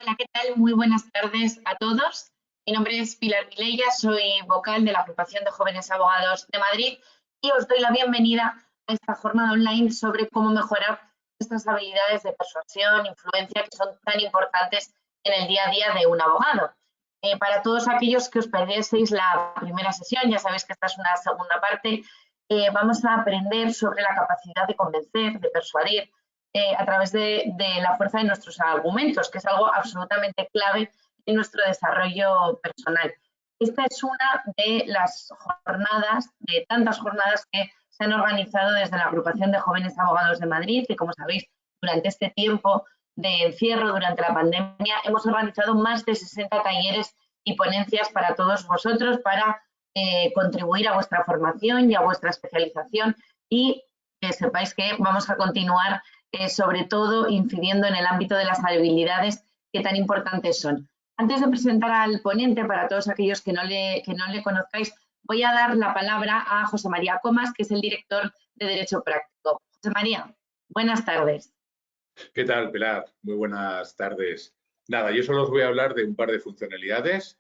Hola, ¿qué tal? Muy buenas tardes a todos. Mi nombre es Pilar Vilella, soy vocal de la Agrupación de Jóvenes Abogados de Madrid y os doy la bienvenida a esta jornada online sobre cómo mejorar estas habilidades de persuasión, influencia, que son tan importantes en el día a día de un abogado. Para todos aquellos que os perdieseis la primera sesión, ya sabéis que esta es una segunda parte, vamos a aprender sobre la capacidad de convencer, de persuadir, a través de la fuerza de nuestros argumentos, que es algo absolutamente clave en nuestro desarrollo personal. Esta es una de las jornadas, de tantas jornadas que se han organizado desde la Agrupación de Jóvenes Abogados de Madrid, que como sabéis, durante este tiempo de encierro, durante la pandemia, hemos organizado más de 60 talleres y ponencias para todos vosotros para contribuir a vuestra formación y a vuestra especialización, y que sepáis que vamos a continuar sobre todo incidiendo en el ámbito de las habilidades que tan importantes son. Antes de presentar al ponente, para todos aquellos que no le conozcáis, voy a dar la palabra a José María Comas, que es el director de Derecho Práctico. José María, buenas tardes. ¿Qué tal, Pilar? Muy buenas tardes. Nada, yo solo os voy a hablar de un par de funcionalidades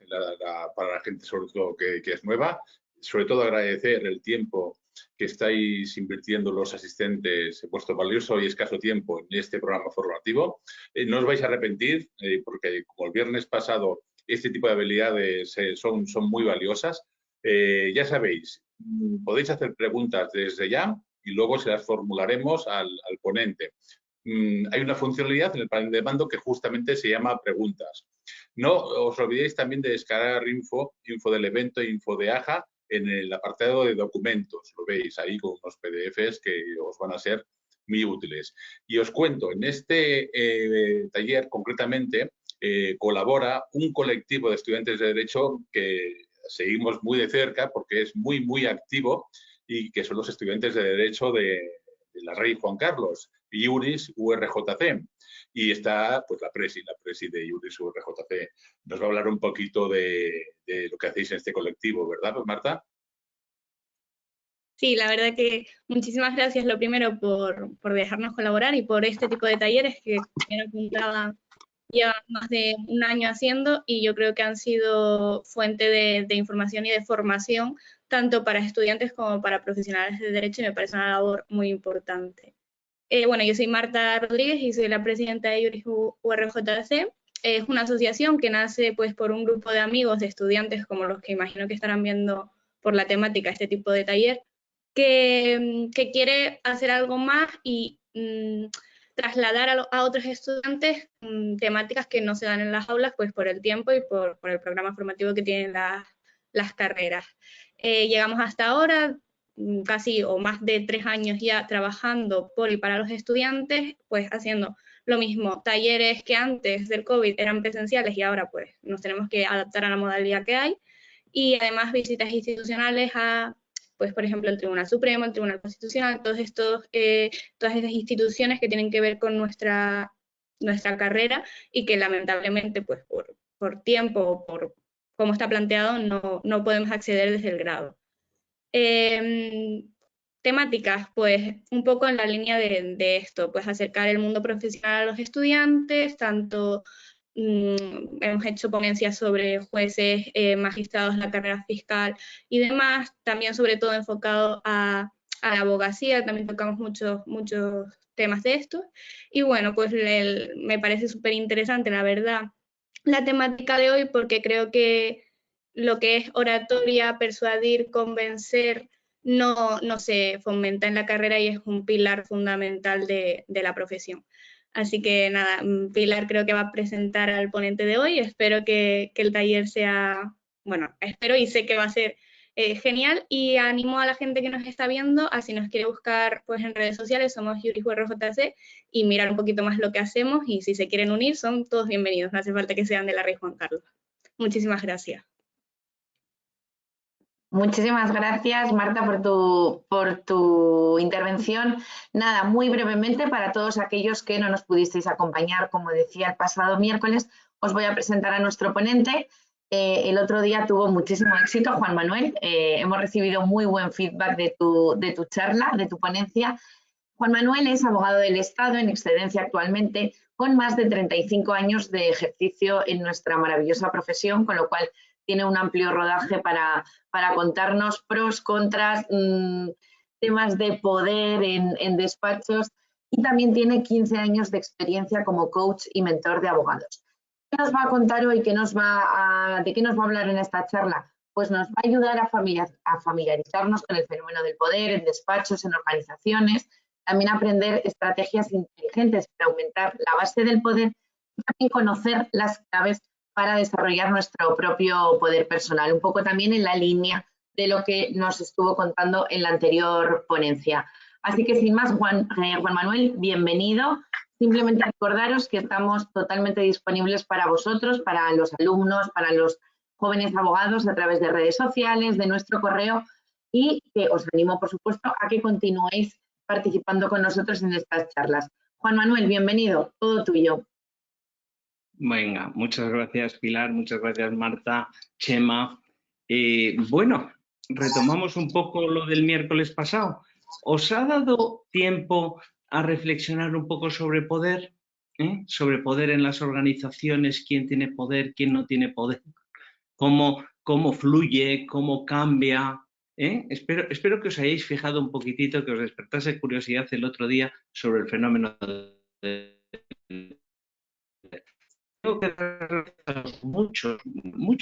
para la gente, sobre todo, que es nueva. Sobre todo agradecer el tiempo que estáis invirtiendo los asistentes, vuestro valioso y escaso tiempo en este programa formativo. No os vais a arrepentir, porque como el viernes pasado, este tipo de habilidades son muy valiosas. Ya sabéis, podéis hacer preguntas desde ya y luego se las formularemos al ponente. Hay una funcionalidad en el panel de mando que justamente se llama preguntas. No os olvidéis también de descargar info del evento, info de AJA, en el apartado de documentos. Lo veis ahí con unos PDFs que os van a ser muy útiles. Y os cuento, en este taller concretamente colabora un colectivo de estudiantes de Derecho que seguimos muy de cerca porque es muy activo, y que son los estudiantes de Derecho de la Rey Juan Carlos, Iuris URJC. Y está pues la presi de Iuris URJC. Nos va a hablar un poquito de lo que hacéis en este colectivo, ¿verdad, Marta? Sí, la verdad que muchísimas gracias, lo primero, por dejarnos colaborar y por este tipo de talleres que, como apuntaba, llevan más de un año haciendo, y yo creo que han sido fuente de información y de formación tanto para estudiantes como para profesionales de Derecho, y me parece una labor muy importante. Bueno, yo soy Marta Rodríguez y soy la presidenta de Iuris URJC. Es una asociación que nace pues por un grupo de amigos, de estudiantes como los que imagino que estarán viendo por la temática este tipo de taller, que quiere hacer algo más y trasladar a otros estudiantes temáticas que no se dan en las aulas, pues por el tiempo y por el programa formativo que tienen las carreras. Llegamos hasta ahora, casi o más de 3 años ya trabajando por y para los estudiantes, pues haciendo lo mismo, talleres que antes del COVID eran presenciales y ahora pues nos tenemos que adaptar a la modalidad que hay, y además visitas institucionales a, pues por ejemplo, el Tribunal Supremo, el Tribunal Constitucional, todas esas instituciones que tienen que ver con nuestra carrera y que lamentablemente pues por tiempo o por cómo está planteado no podemos acceder desde el grado. Temáticas, pues un poco en la línea de esto, pues acercar el mundo profesional a los estudiantes, tanto hemos hecho ponencias sobre jueces, magistrados en la carrera fiscal y demás, también sobre todo enfocado a la abogacía, también tocamos muchos temas de esto, y bueno, pues me parece súper interesante, la verdad, la temática de hoy, porque creo que lo que es oratoria, persuadir, convencer, no se fomenta en la carrera y es un pilar fundamental de la profesión. Así que nada, Pilar creo que va a presentar al ponente de hoy. Espero que el taller sea, bueno, espero y sé que va a ser genial, y animo a la gente que nos está viendo a, si nos quiere buscar pues en redes sociales, somos Iuris URJC, y mirar un poquito más lo que hacemos, y si se quieren unir son todos bienvenidos, no hace falta que sean de la Rey Juan Carlos. Muchísimas gracias. Muchísimas gracias, Marta, por tu intervención. Nada, muy brevemente, para todos aquellos que no nos pudisteis acompañar, como decía, el pasado miércoles, os voy a presentar a nuestro ponente. El otro día tuvo muchísimo éxito, Juan Manuel. Hemos recibido muy buen feedback de tu charla, de tu ponencia. Juan Manuel es abogado del Estado en excedencia actualmente, con más de 35 años de ejercicio en nuestra maravillosa profesión, con lo cual tiene un amplio rodaje para contarnos pros, contras, temas de poder en despachos, y también tiene 15 años de experiencia como coach y mentor de abogados. ¿Qué nos va a contar hoy? ¿De qué nos va a hablar en esta charla? Pues nos va a ayudar a familiarizarnos con el fenómeno del poder en despachos, en organizaciones, también aprender estrategias inteligentes para aumentar la base del poder y también conocer las claves para desarrollar nuestro propio poder personal, un poco también en la línea de lo que nos estuvo contando en la anterior ponencia. Así que sin más, Juan Manuel, bienvenido. Simplemente recordaros que estamos totalmente disponibles para vosotros, para los alumnos, para los jóvenes abogados a través de redes sociales, de nuestro correo, y que os animo, por supuesto, a que continuéis participando con nosotros en estas charlas. Juan Manuel, bienvenido, todo tuyo. Venga, muchas gracias Pilar, muchas gracias Marta, Chema. Bueno, retomamos un poco lo del miércoles pasado. ¿Os ha dado tiempo a reflexionar un poco sobre poder? Sobre poder en las organizaciones, quién tiene poder, quién no tiene poder, cómo fluye, cómo cambia. Espero que os hayáis fijado un poquitito, que os despertase curiosidad el otro día sobre el fenómeno de... Tengo que dar muchos,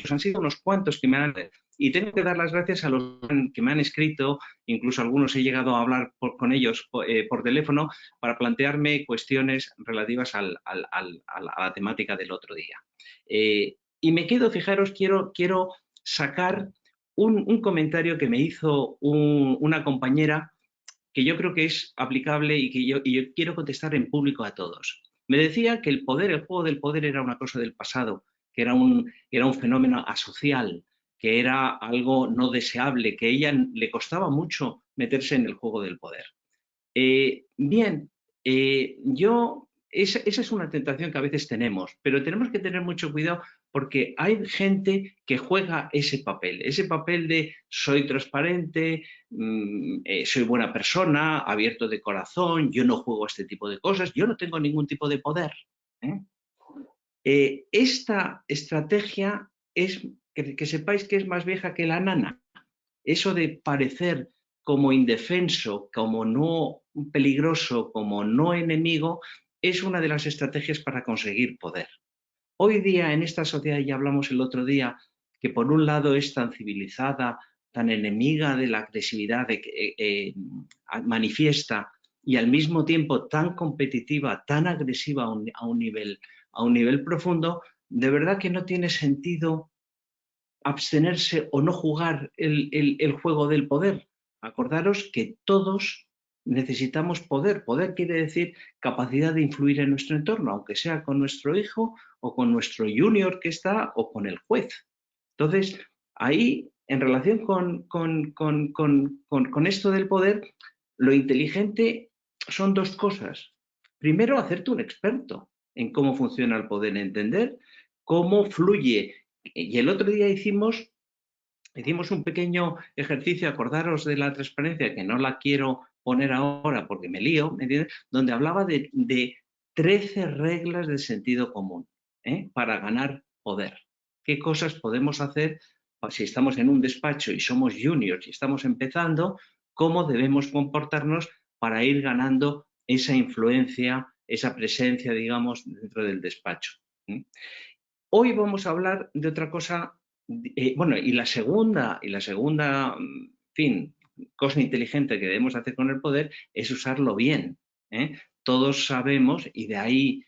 han sido unos cuantos que me han... Y tengo que dar las gracias a los que me han escrito, incluso algunos he llegado a hablar con ellos por teléfono, para plantearme cuestiones relativas a la temática del otro día. Y me quedo, fijaros, quiero sacar un comentario que me hizo una compañera que yo creo que es aplicable y que yo quiero contestar en público a todos. Me decía que el juego del poder era una cosa del pasado, que era un fenómeno asocial, que era algo no deseable, que a ella le costaba mucho meterse en el juego del poder. Esa es una tentación que a veces tenemos, pero tenemos que tener mucho cuidado porque hay gente que juega ese papel de soy transparente, soy buena persona, abierto de corazón, yo no juego este tipo de cosas, yo no tengo ningún tipo de poder. Esta estrategia es, que sepáis que es más vieja que la nana. Eso de parecer como indefenso, como no peligroso, como no enemigo, es una de las estrategias para conseguir poder. Hoy día en esta sociedad, ya hablamos el otro día, que por un lado es tan civilizada, tan enemiga de la agresividad manifiesta y al mismo tiempo tan competitiva, tan agresiva a un nivel profundo, de verdad que no tiene sentido abstenerse o no jugar el juego del poder. Acordaros que todos necesitamos poder. Poder quiere decir capacidad de influir en nuestro entorno, aunque sea con nuestro hijo o con nuestro junior que está o con el juez. Entonces, ahí, en relación con esto del poder, lo inteligente son dos cosas. Primero, hacerte un experto en cómo funciona el poder, entender cómo fluye. Y el otro día hicimos un pequeño ejercicio, acordaros de la transparencia, que no la quiero poner ahora porque me lío, ¿me entiendes? Donde hablaba de 13 reglas de sentido común para ganar poder. ¿Qué cosas podemos hacer si estamos en un despacho y somos juniors y estamos empezando? ¿Cómo debemos comportarnos para ir ganando esa influencia, esa presencia, digamos, dentro del despacho? Hoy vamos a hablar de otra cosa, y la segunda, en fin, cosa inteligente que debemos hacer con el poder es usarlo bien. Todos sabemos, y de ahí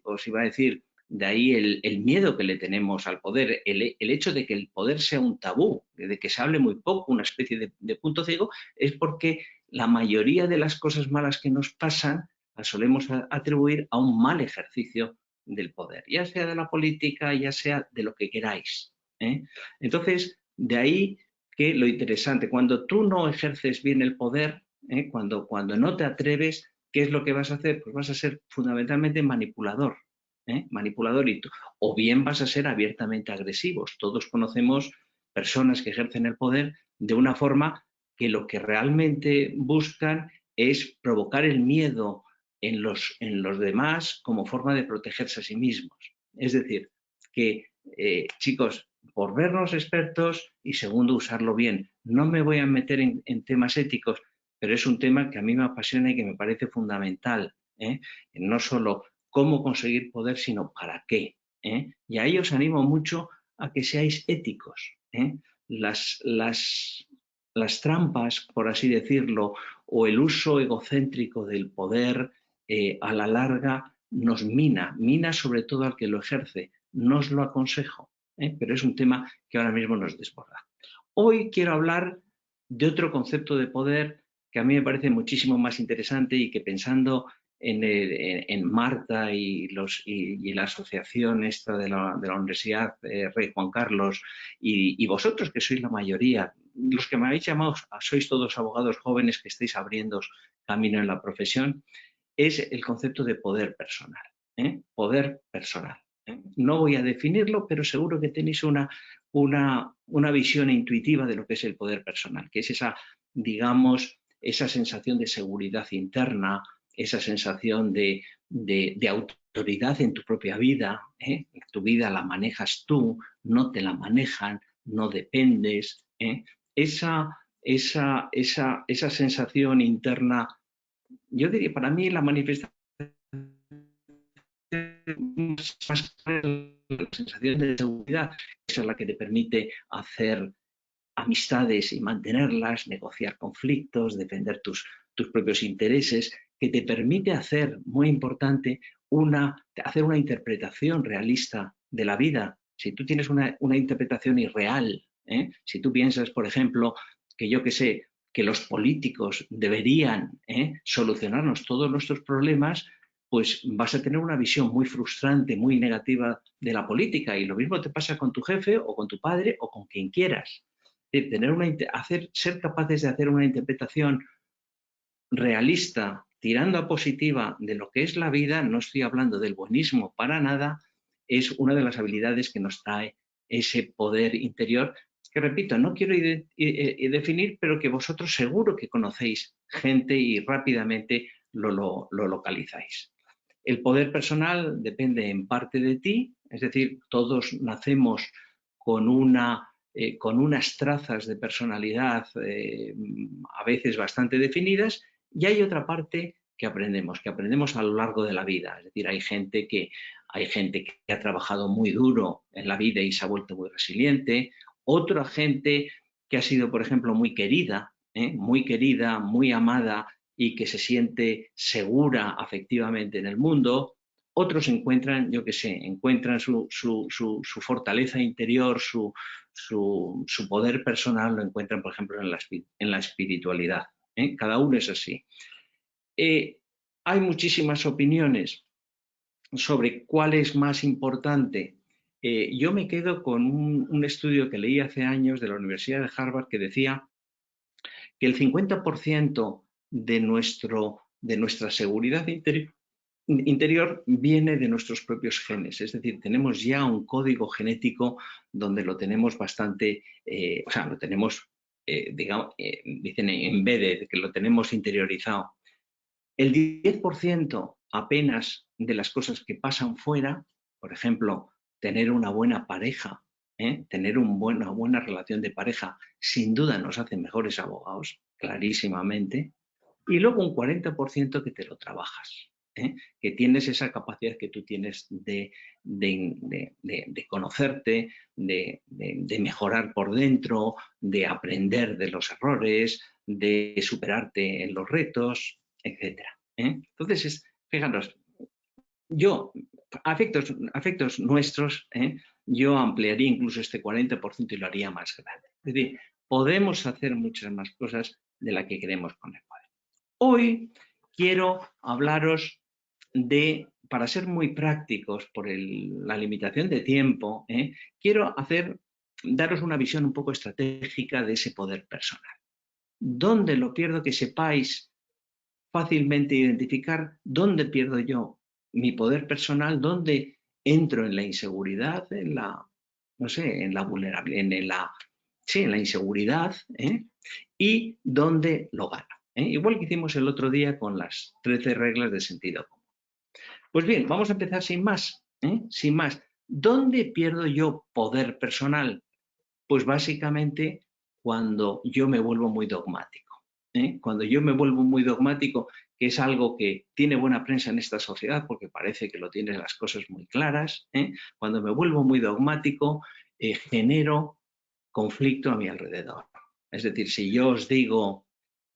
os iba a decir, de ahí el miedo que le tenemos al poder, el hecho de que el poder sea un tabú, de que se hable muy poco, una especie de punto ciego, es porque la mayoría de las cosas malas que nos pasan las solemos atribuir a un mal ejercicio del poder, ya sea de la política, ya sea de lo que queráis. Entonces, de ahí que lo interesante, cuando tú no ejerces bien el poder, cuando no te atreves, ¿qué es lo que vas a hacer? Pues vas a ser fundamentalmente manipulador. O bien vas a ser abiertamente agresivos. Todos conocemos personas que ejercen el poder de una forma que lo que realmente buscan es provocar el miedo en los demás como forma de protegerse a sí mismos. Es decir, que chicos, por vernos expertos y segundo, usarlo bien. No me voy a meter en temas éticos, pero es un tema que a mí me apasiona y que me parece fundamental. No solo cómo conseguir poder, sino para qué. Y ahí os animo mucho a que seáis éticos. Las trampas, por así decirlo, o el uso egocéntrico del poder, a la larga nos mina sobre todo al que lo ejerce. No os lo aconsejo, pero es un tema que ahora mismo nos desborda. Hoy quiero hablar de otro concepto de poder que a mí me parece muchísimo más interesante y que pensando en Marta y la asociación esta de la Universidad Rey Juan Carlos y vosotros que sois la mayoría, los que me habéis llamado, sois todos abogados jóvenes que estáis abriendo camino en la profesión, es el concepto de poder personal. Poder personal. No voy a definirlo, pero seguro que tenéis una visión intuitiva de lo que es el poder personal, que es esa, digamos, esa sensación de seguridad interna, esa sensación de autoridad en tu propia vida. Tu vida la manejas tú, no te la manejan, no dependes. Esa sensación interna, yo diría, para mí la manifestación más la sensación de seguridad, esa es la que te permite hacer amistades y mantenerlas, negociar conflictos, defender tus propios intereses, que te permite hacer, muy importante, hacer una interpretación realista de la vida. Si tú tienes una interpretación irreal, si tú piensas, por ejemplo, que yo que sé, que los políticos deberían solucionarnos todos nuestros problemas, pues vas a tener una visión muy frustrante, muy negativa de la política. Y lo mismo te pasa con tu jefe o con tu padre o con quien quieras. Ser capaces de hacer una interpretación realista, tirando a positiva de lo que es la vida, no estoy hablando del buenismo para nada, es una de las habilidades que nos trae ese poder interior, que repito, no quiero definir, pero que vosotros seguro que conocéis gente y rápidamente lo localizáis. El poder personal depende en parte de ti, es decir, todos nacemos con unas trazas de personalidad a veces bastante definidas, y hay otra parte que aprendemos a lo largo de la vida. Es decir, hay gente que ha trabajado muy duro en la vida y se ha vuelto muy resiliente, otra gente que ha sido, por ejemplo, muy querida, muy amada y que se siente segura afectivamente en el mundo. Otros encuentran su fortaleza interior, su poder personal, lo encuentran, por ejemplo, en la espiritualidad. Cada uno es así. Hay muchísimas opiniones sobre cuál es más importante. Yo me quedo con un estudio que leí hace años de la Universidad de Harvard que decía que el 50% de nuestra seguridad interior viene de nuestros propios genes. Es decir, tenemos ya un código genético donde lo tenemos bastante, lo tenemos, dicen embedded, que lo tenemos interiorizado. El 10% apenas de las cosas que pasan fuera, por ejemplo, tener una buena pareja, tener una buena relación de pareja, sin duda nos hace mejores abogados, clarísimamente. Y luego un 40% que te lo trabajas, que tienes esa capacidad que tú tienes de conocerte, de mejorar por dentro, de aprender de los errores, de superarte en los retos, etc. Entonces, fijaros, yo, afectos nuestros, yo ampliaría incluso este 40% y lo haría más grande. Es decir, podemos hacer muchas más cosas de las que queremos con el poder. Hoy quiero hablaros para ser muy prácticos por la limitación de tiempo, quiero daros una visión un poco estratégica de ese poder personal. ¿Dónde lo pierdo? Que sepáis fácilmente identificar dónde pierdo yo mi poder personal, dónde entro en la inseguridad, en la vulnerabilidad, en la inseguridad, y dónde lo gano. Igual que hicimos el otro día con las 13 reglas de sentido común. Pues bien, vamos a empezar sin más. Sin más. ¿Dónde pierdo yo poder personal? Pues básicamente cuando yo me vuelvo muy dogmático. Cuando yo me vuelvo muy dogmático, que es algo que tiene buena prensa en esta sociedad porque parece que lo tiene las cosas muy claras. Cuando me vuelvo muy dogmático, genero conflicto a mi alrededor. Es decir, si yo os digo,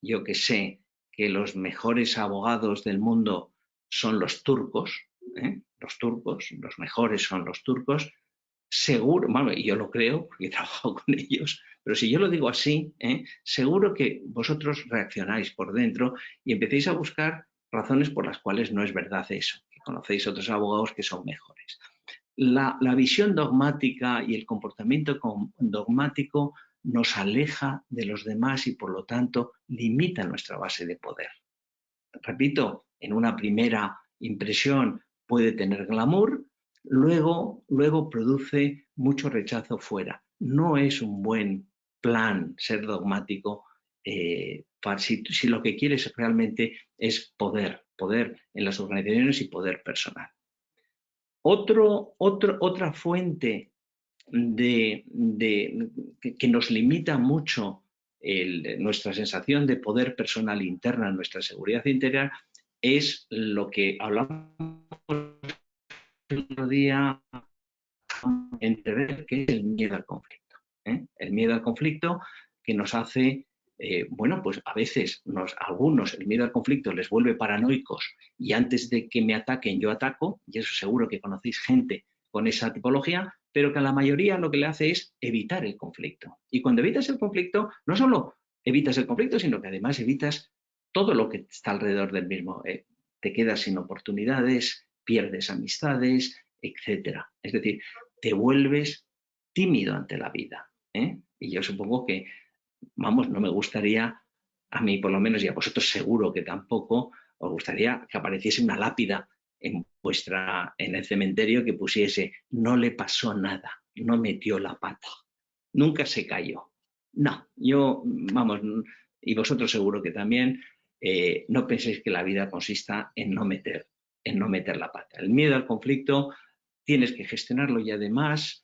yo que sé, que los mejores abogados del mundo son los turcos, los mejores son los turcos, seguro, bueno, y yo lo creo porque he trabajado con ellos, pero si yo lo digo así, seguro que vosotros reaccionáis por dentro y empecéis a buscar razones por las cuales no es verdad eso, que conocéis otros abogados que son mejores. La visión dogmática y el comportamiento dogmático nos aleja de los demás y por lo tanto limita nuestra base de poder. Repito, en una primera impresión puede tener glamour, luego produce mucho rechazo fuera. No es un buen plan ser dogmático si lo que quieres realmente es poder en las organizaciones y poder personal. Otra fuente que nos limita mucho nuestra sensación de poder personal interna, nuestra seguridad interior, es lo que hablamos el otro día, entrever que es el miedo al conflicto. El miedo al conflicto que nos hace, bueno, pues a veces algunos el miedo al conflicto les vuelve paranoicos y antes de que me ataquen yo ataco, y eso seguro que conocéis gente con esa tipología, pero que a la mayoría lo que le hace es evitar el conflicto. Y cuando evitas el conflicto, no solo evitas el conflicto, sino que además evitas todo lo que está alrededor del mismo. Te quedas sin oportunidades, pierdes amistades, etc. Es decir, te vuelves tímido ante la vida. Y yo supongo que, vamos, no me gustaría, a mí por lo menos y a vosotros seguro que tampoco, os gustaría que apareciese una lápida en el cementerio que pusiese: no le pasó nada, no metió la pata, nunca se cayó. No, yo, vamos, y vosotros seguro que también, no penséis que la vida consista en no meter la pata. El miedo al conflicto tienes que gestionarlo y además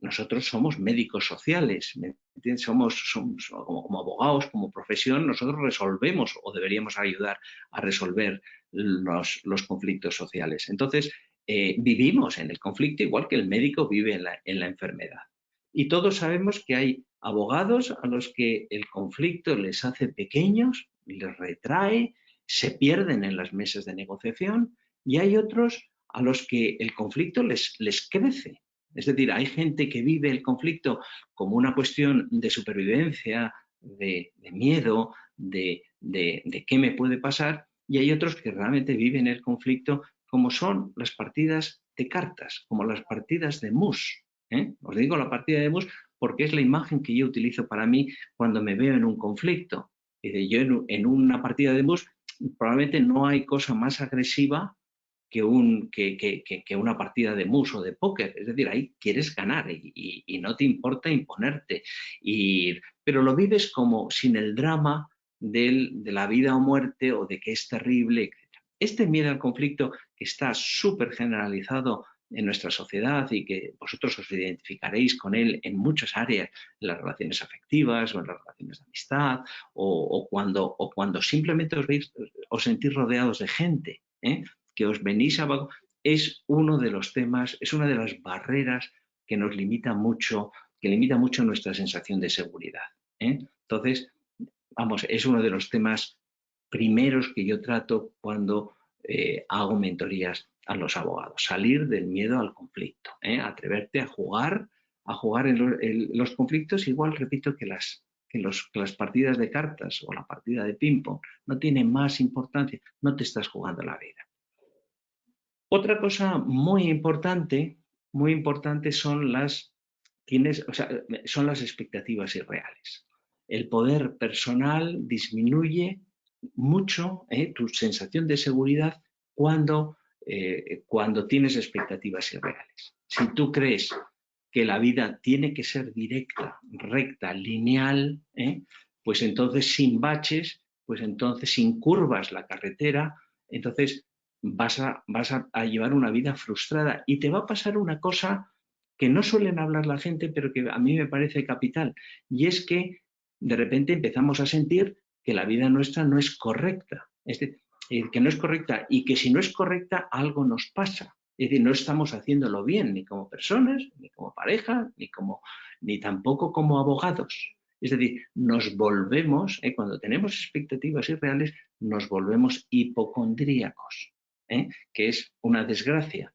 nosotros somos médicos sociales, somos como abogados, como profesión, nosotros resolvemos o deberíamos ayudar a resolver los conflictos sociales. Entonces, vivimos en el conflicto igual que el médico vive en la enfermedad. Y todos sabemos que hay abogados a los que el conflicto les hace pequeños, les retrae, se pierden en las mesas de negociación, y hay otros a los que el conflicto les crece. Es decir, hay gente que vive el conflicto como una cuestión de supervivencia, de miedo, de qué me puede pasar, y hay otros que realmente viven el conflicto como son las partidas de cartas, como las partidas de mus. Os digo la partida de mus porque es la imagen que yo utilizo para mí cuando me veo en un conflicto. Yo en una partida de mus probablemente no hay cosa más agresiva que una partida de mus o de póker. Es decir, ahí quieres ganar y no te importa imponerte. Pero lo vives como sin el drama de la vida o muerte o de que es terrible, etc. Este miedo al conflicto que está súper generalizado en nuestra sociedad y que vosotros os identificaréis con él en muchas áreas, en las relaciones afectivas o en las relaciones de amistad o cuando simplemente os sentís rodeados de gente, que os venís abajo, es uno de los temas, es una de las barreras que nos limita mucho, nuestra sensación de seguridad. Entonces, vamos, es uno de los temas primeros que yo trato cuando hago mentorías a los abogados. Salir del miedo al conflicto, atreverte a jugar en los conflictos, igual, repito, que las partidas de cartas o la partida de ping-pong. No tiene más importancia, no te estás jugando la vida. Otra cosa muy importante son las expectativas irreales. El poder personal disminuye mucho tu sensación de seguridad cuando tienes expectativas irreales. Si tú crees que la vida tiene que ser directa, recta, lineal, pues entonces sin baches pues entonces sin curvas la carretera, entonces vas a llevar una vida frustrada y te va a pasar una cosa que no suelen hablar la gente, pero que a mí me parece capital, y es que de repente empezamos a sentir que la vida nuestra no es correcta, es decir, que no es correcta y que si no es correcta algo nos pasa. Es decir, no estamos haciéndolo bien ni como personas, ni como pareja, ni tampoco como abogados. Es decir, nos volvemos, cuando tenemos expectativas irreales, nos volvemos hipocondríacos, que es una desgracia.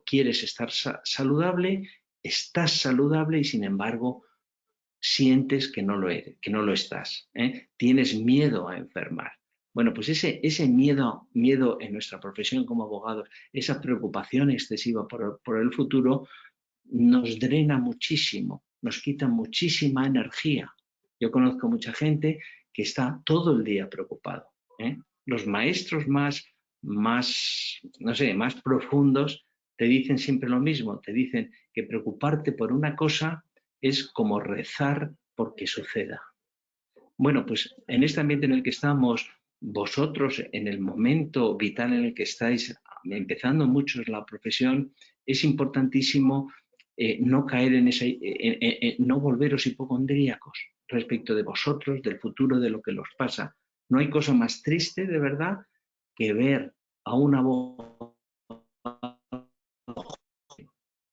Quieres estar saludable, estás saludable y sin embargo sientes que no lo eres, que no lo estás. Tienes miedo a enfermar. Bueno, pues ese miedo en nuestra profesión como abogados, esa preocupación excesiva por el futuro, nos drena muchísimo, nos quita muchísima energía. Yo conozco mucha gente que está todo el día preocupado. Los maestros más profundos te dicen siempre lo mismo, te dicen que preocuparte por una cosa es como rezar porque suceda. Bueno, pues en este ambiente en el que estamos, vosotros en el momento vital en el que estáis empezando mucho en la profesión, es importantísimo no caer en no volveros hipocondríacos respecto de vosotros, del futuro, de lo que os pasa. No hay cosa más triste, de verdad, que ver a un abogado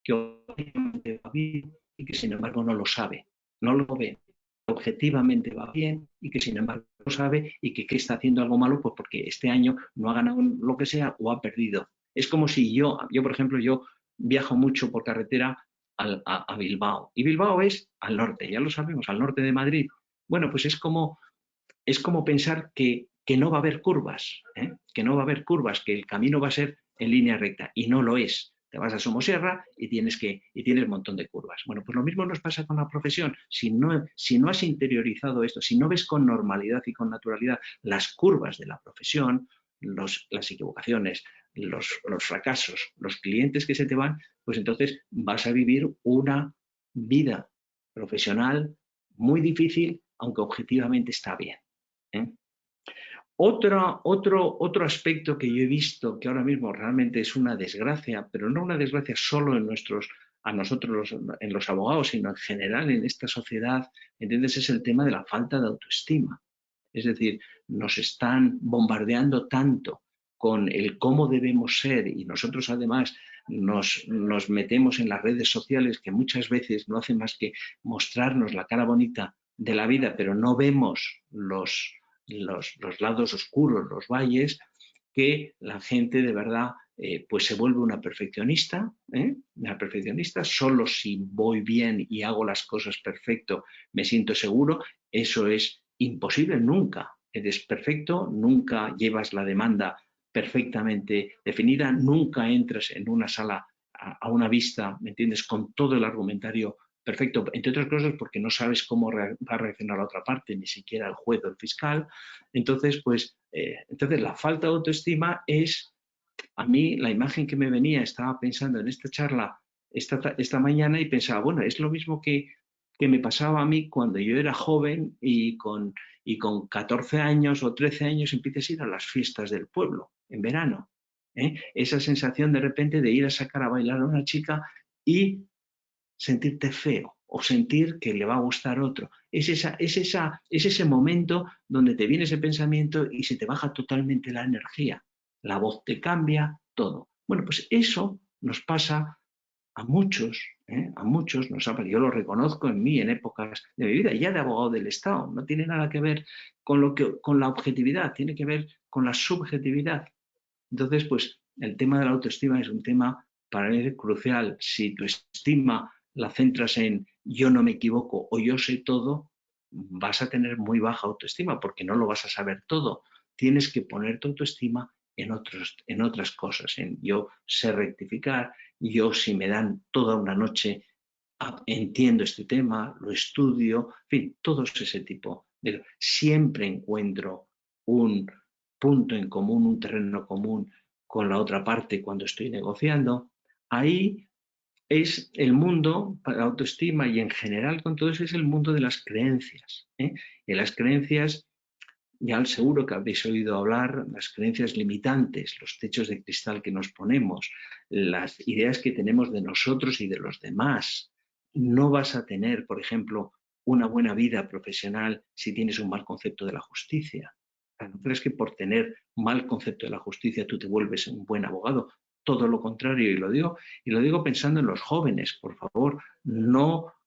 que objetivamente va bien y que sin embargo no lo sabe, no lo ve. Objetivamente va bien y que sin embargo no lo sabe y que está haciendo algo malo pues porque este año no ha ganado lo que sea o ha perdido. Es como si yo por ejemplo, yo viajo mucho por carretera a Bilbao y Bilbao es al norte, ya lo sabemos, al norte de Madrid. Bueno, pues es como pensar que no va a haber curvas, que no va a haber curvas, que el camino va a ser en línea recta y no lo es. Te vas a Somosierra y tienes un montón de curvas. Bueno, pues lo mismo nos pasa con la profesión. Si no has interiorizado esto, si no ves con normalidad y con naturalidad las curvas de la profesión, las equivocaciones, los fracasos, los clientes que se te van, pues entonces vas a vivir una vida profesional muy difícil, aunque objetivamente está bien. Otro aspecto que yo he visto que ahora mismo realmente es una desgracia, pero no una desgracia solo a nosotros en los abogados, sino en general en esta sociedad, ¿entiendes? Es el tema de la falta de autoestima. Es decir, nos están bombardeando tanto con el cómo debemos ser y nosotros además nos metemos en las redes sociales que muchas veces no hacen más que mostrarnos la cara bonita de la vida, pero no vemos los lados oscuros, los valles, que la gente de verdad pues se vuelve una perfeccionista, solo si voy bien y hago las cosas perfecto me siento seguro. Eso es imposible, nunca eres perfecto, nunca llevas la demanda perfectamente definida, nunca entras en una sala a una vista, ¿me entiendes?, con todo el argumentario perfecto, entre otras cosas porque no sabes cómo va a reaccionar la otra parte, ni siquiera el juez o el fiscal. Entonces, entonces la falta de autoestima es, a mí la imagen que me venía, estaba pensando en esta charla esta mañana y pensaba, bueno, es lo mismo que me pasaba a mí cuando yo era joven y con 14 años o 13 años empiezas a ir a las fiestas del pueblo en verano. Esa sensación de repente de ir a sacar a bailar a una chica y sentirte feo o sentir que le va a gustar otro. Es ese momento donde te viene ese pensamiento y se te baja totalmente la energía. La voz te cambia, todo. Bueno, pues eso nos pasa a muchos nos ha pasado. Yo lo reconozco en mí, en épocas de mi vida, ya de abogado del Estado. No tiene nada que ver con la objetividad, tiene que ver con la subjetividad. Entonces, pues el tema de la autoestima es un tema para mí crucial. Si tu estima la centras en yo no me equivoco o yo sé todo, vas a tener muy baja autoestima porque no lo vas a saber todo. Tienes que poner tu autoestima en otras cosas, en yo sé rectificar, yo si me dan toda una noche entiendo este tema, lo estudio, en fin, todo ese tipo. Siempre encuentro un punto en común, un terreno común con la otra parte cuando estoy negociando. Ahí es el mundo para la autoestima y en general con todo eso es el mundo de las creencias. Y las creencias Ya seguro que habréis oído hablar las creencias limitantes, los techos de cristal que nos ponemos, las ideas que tenemos de nosotros y de los demás. No vas a tener, por ejemplo, una buena vida profesional si tienes un mal concepto de la justicia. ¿No crees que por tener mal concepto de la justicia tú te vuelves un buen abogado? Todo lo contrario, y lo digo pensando en los jóvenes, por favor,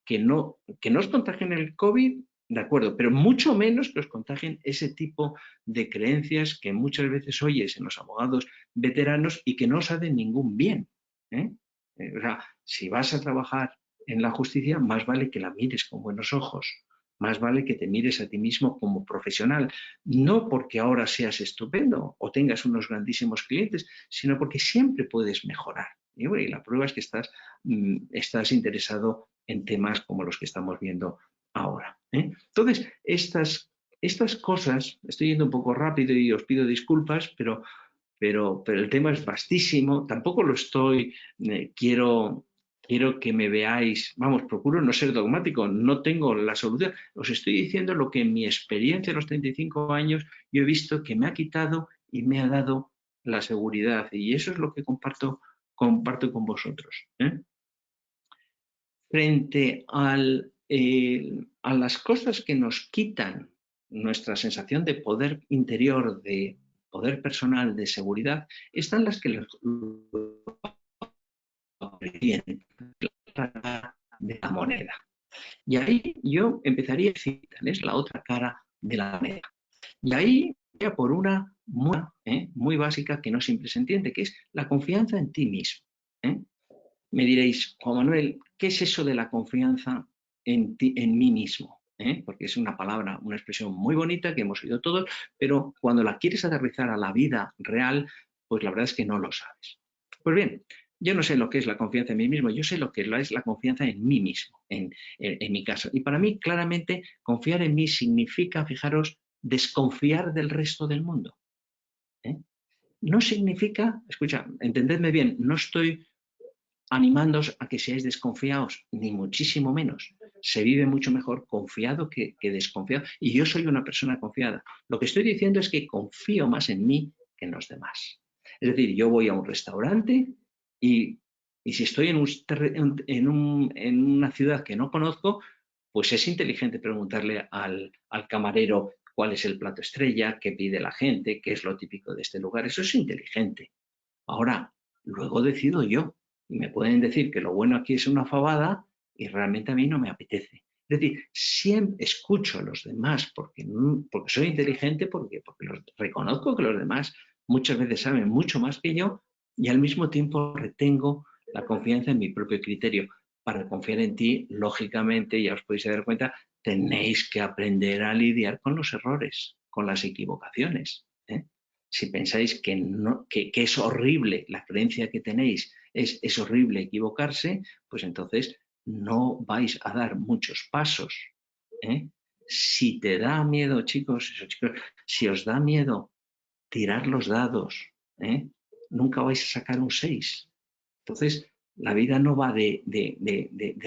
que no os contagien el COVID, de acuerdo, pero mucho menos que os contagien ese tipo de creencias que muchas veces oyes en los abogados veteranos y que no os hacen ningún bien. O sea, si vas a trabajar en la justicia, más vale que la mires con buenos ojos, más vale que te mires a ti mismo como profesional, no porque ahora seas estupendo o tengas unos grandísimos clientes, sino porque siempre puedes mejorar. Y la prueba es que estás interesado en temas como los que estamos viendo ahora. Entonces, estas cosas, estoy yendo un poco rápido y os pido disculpas, pero el tema es vastísimo, tampoco lo estoy, quiero que me veáis, vamos, procuro no ser dogmático, no tengo la solución, os estoy diciendo lo que en mi experiencia de los 35 años yo he visto que me ha quitado y me ha dado la seguridad, y eso es lo que comparto con vosotros. Frente a las cosas que nos quitan nuestra sensación de poder interior, de poder personal, de seguridad, están las que les vienen de la moneda. Y ahí yo empezaría a decir, es la otra cara de la moneda. Y ahí ya por una muy básica que no siempre se entiende, que es la confianza en ti mismo. Me diréis, Juan Manuel, ¿qué es eso de la confianza en mí mismo? Porque es una palabra, una expresión muy bonita que hemos oído todos, pero cuando la quieres aterrizar a la vida real, pues la verdad es que no lo sabes. Pues bien, yo no sé lo que es la confianza en mí mismo, yo sé lo que es la confianza en mí mismo, en mi caso. Y para mí, claramente, confiar en mí significa, fijaros, desconfiar del resto del mundo. No significa, escucha, entendedme bien, no estoy animándoos a que seáis desconfiados, ni muchísimo menos. Se vive mucho mejor confiado que desconfiado. Y yo soy una persona confiada. Lo que estoy diciendo es que confío más en mí que en los demás. Es decir, yo voy a un restaurante y si estoy en una ciudad que no conozco, pues es inteligente preguntarle al camarero cuál es el plato estrella, qué pide la gente, qué es lo típico de este lugar. Eso es inteligente. Ahora, luego decido yo. Y me pueden decir que lo bueno aquí es una fabada y realmente a mí no me apetece. Es decir, siempre escucho a los demás porque soy inteligente, porque reconozco que los demás muchas veces saben mucho más que yo y al mismo tiempo retengo la confianza en mi propio criterio. Para confiar en ti, lógicamente, ya os podéis dar cuenta, tenéis que aprender a lidiar con los errores, con las equivocaciones. Si pensáis que es horrible la creencia que tenéis, es horrible equivocarse, pues entonces no vais a dar muchos pasos. Si te da miedo, chicos, si os da miedo tirar los dados, nunca vais a sacar un 6. Entonces, la vida no va de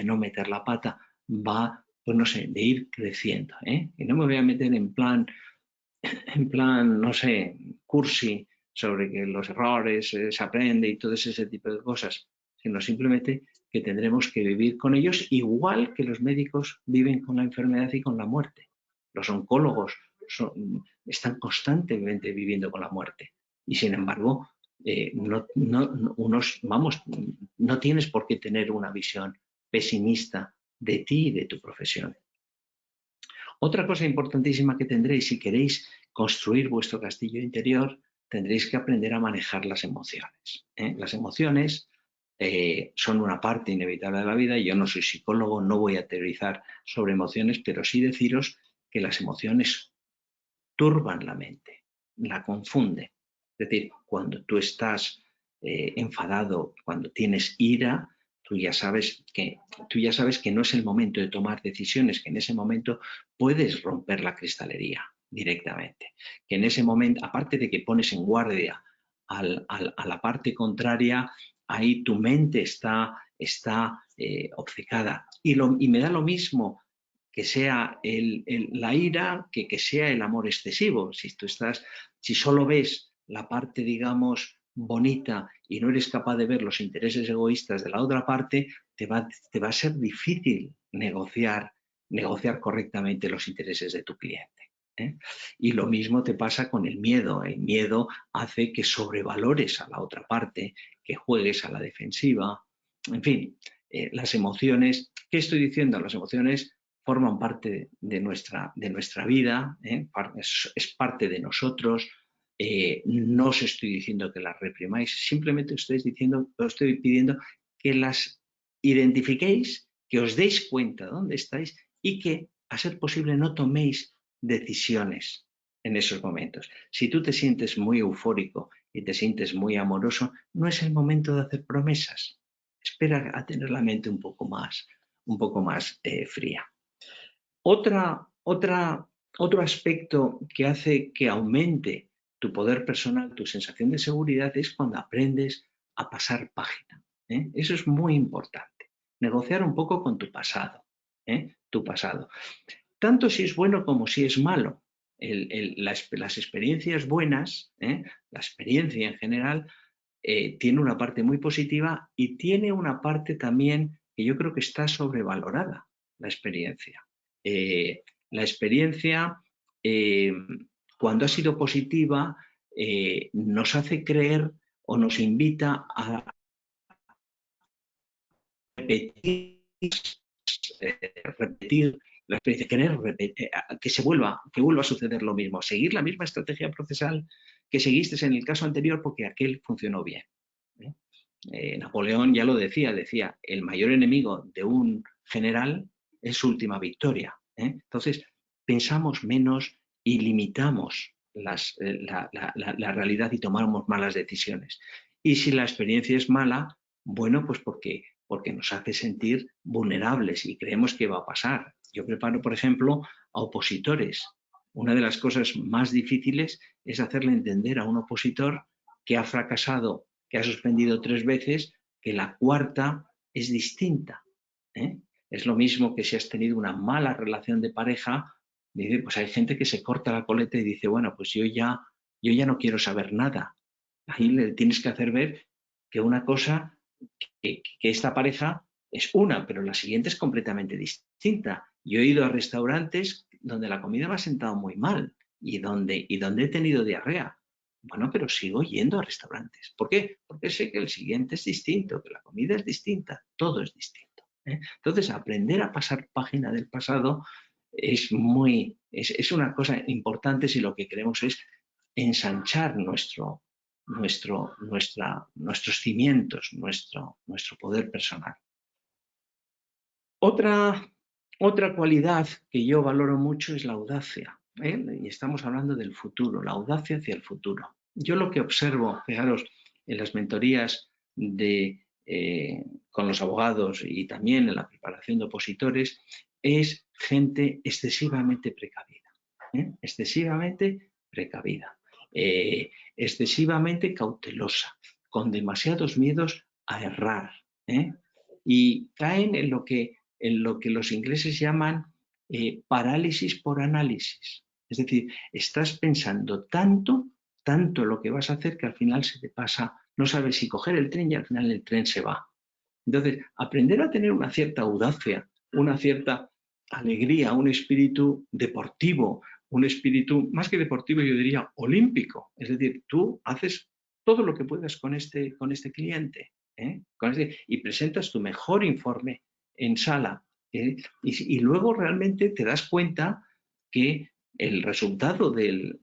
no meter la pata, va, pues no sé, de ir creciendo. Y no me voy a meter en plan, no sé, cursi, sobre que los errores se aprende y todo ese tipo de cosas, sino simplemente que tendremos que vivir con ellos igual que los médicos viven con la enfermedad y con la muerte. Los oncólogos están constantemente viviendo con la muerte y sin embargo no tienes por qué tener una visión pesimista de ti y de tu profesión. Otra cosa importantísima que tendréis si queréis construir vuestro castillo interior, tendréis que aprender a manejar las emociones. Las emociones son una parte inevitable de la vida. Yo no soy psicólogo, no voy a teorizar sobre emociones, pero sí deciros que las emociones turban la mente, la confunden. Es decir, cuando tú estás enfadado, cuando tienes ira, tú ya sabes que no es el momento de tomar decisiones, que en ese momento puedes romper la cristalería directamente. Que en ese momento, aparte de que pones en guardia a la parte contraria, ahí tu mente está obcecada. Y me da lo mismo que sea la ira, que sea el amor excesivo. Si solo ves la parte, digamos, bonita y no eres capaz de ver los intereses egoístas de la otra parte, te va a ser difícil negociar correctamente los intereses de tu cliente, ¿eh? Y lo mismo te pasa con el miedo. El miedo hace que sobrevalores a la otra parte, que juegues a la defensiva. En fin, las emociones, ¿qué estoy diciendo? Las emociones forman parte de nuestra vida, ¿eh? Es parte de nosotros. No os estoy diciendo que las reprimáis, simplemente os estoy pidiendo que las identifiquéis, que os deis cuenta de dónde estáis y que, a ser posible, no toméis decisiones en esos momentos. Si tú te sientes muy eufórico y te sientes muy amoroso, no es el momento de hacer promesas. Espera a tener la mente un poco más fría. Otro aspecto que hace que aumente tu poder personal, tu sensación de seguridad, es cuando aprendes a pasar página, ¿eh? Eso es muy importante. Negociar un poco con tu pasado, ¿eh? Tu pasado. Tanto si es bueno como si es malo. Las experiencias buenas, ¿eh? La experiencia en general, tiene una parte muy positiva y tiene una parte también que yo creo que está sobrevalorada, la experiencia. La experiencia, cuando ha sido positiva, nos hace creer o nos invita a repetir la experiencia, que vuelva a suceder lo mismo, seguir la misma estrategia procesal que seguiste en el caso anterior porque aquel funcionó bien. Napoleón ya lo decía, el mayor enemigo de un general es su última victoria. Entonces, pensamos menos y limitamos la realidad y tomamos malas decisiones. Y si la experiencia es mala, bueno, pues porque nos hace sentir vulnerables y creemos que va a pasar. Yo preparo, por ejemplo, a opositores. Una de las cosas más difíciles es hacerle entender a un opositor que ha fracasado, que ha suspendido 3 veces, que la cuarta es distinta, ¿eh? Es lo mismo que si has tenido una mala relación de pareja, pues hay gente que se corta la coleta y dice, bueno, pues yo ya no quiero saber nada. Ahí le tienes que hacer ver que una cosa, que esta pareja es una, pero la siguiente es completamente distinta. Yo he ido a restaurantes donde la comida me ha sentado muy mal y donde he tenido diarrea. Bueno, pero sigo yendo a restaurantes. ¿Por qué? Porque sé que el siguiente es distinto, que la comida es distinta, todo es distinto, ¿eh? Entonces, aprender a pasar página del pasado es una cosa importante si lo que queremos es ensanchar nuestros cimientos, nuestro poder personal. Otra cualidad que yo valoro mucho es la audacia, ¿eh? Y estamos hablando del futuro, la audacia hacia el futuro. Yo lo que observo, fijaros, en las mentorías con los abogados y también en la preparación de opositores, es gente excesivamente precavida, ¿eh? Excesivamente precavida, excesivamente cautelosa, con demasiados miedos a errar, ¿eh? Y caen en lo que los ingleses llaman parálisis por análisis. Es decir, estás pensando tanto lo que vas a hacer que al final se te pasa, no sabes si coger el tren y al final el tren se va. Entonces, aprender a tener una cierta audacia, una cierta alegría, un espíritu deportivo, un espíritu, más que deportivo, yo diría olímpico. Es decir, tú haces todo lo que puedas con este cliente, ¿eh? Y presentas tu mejor informe en sala, ¿eh? Y luego realmente te das cuenta que el resultado del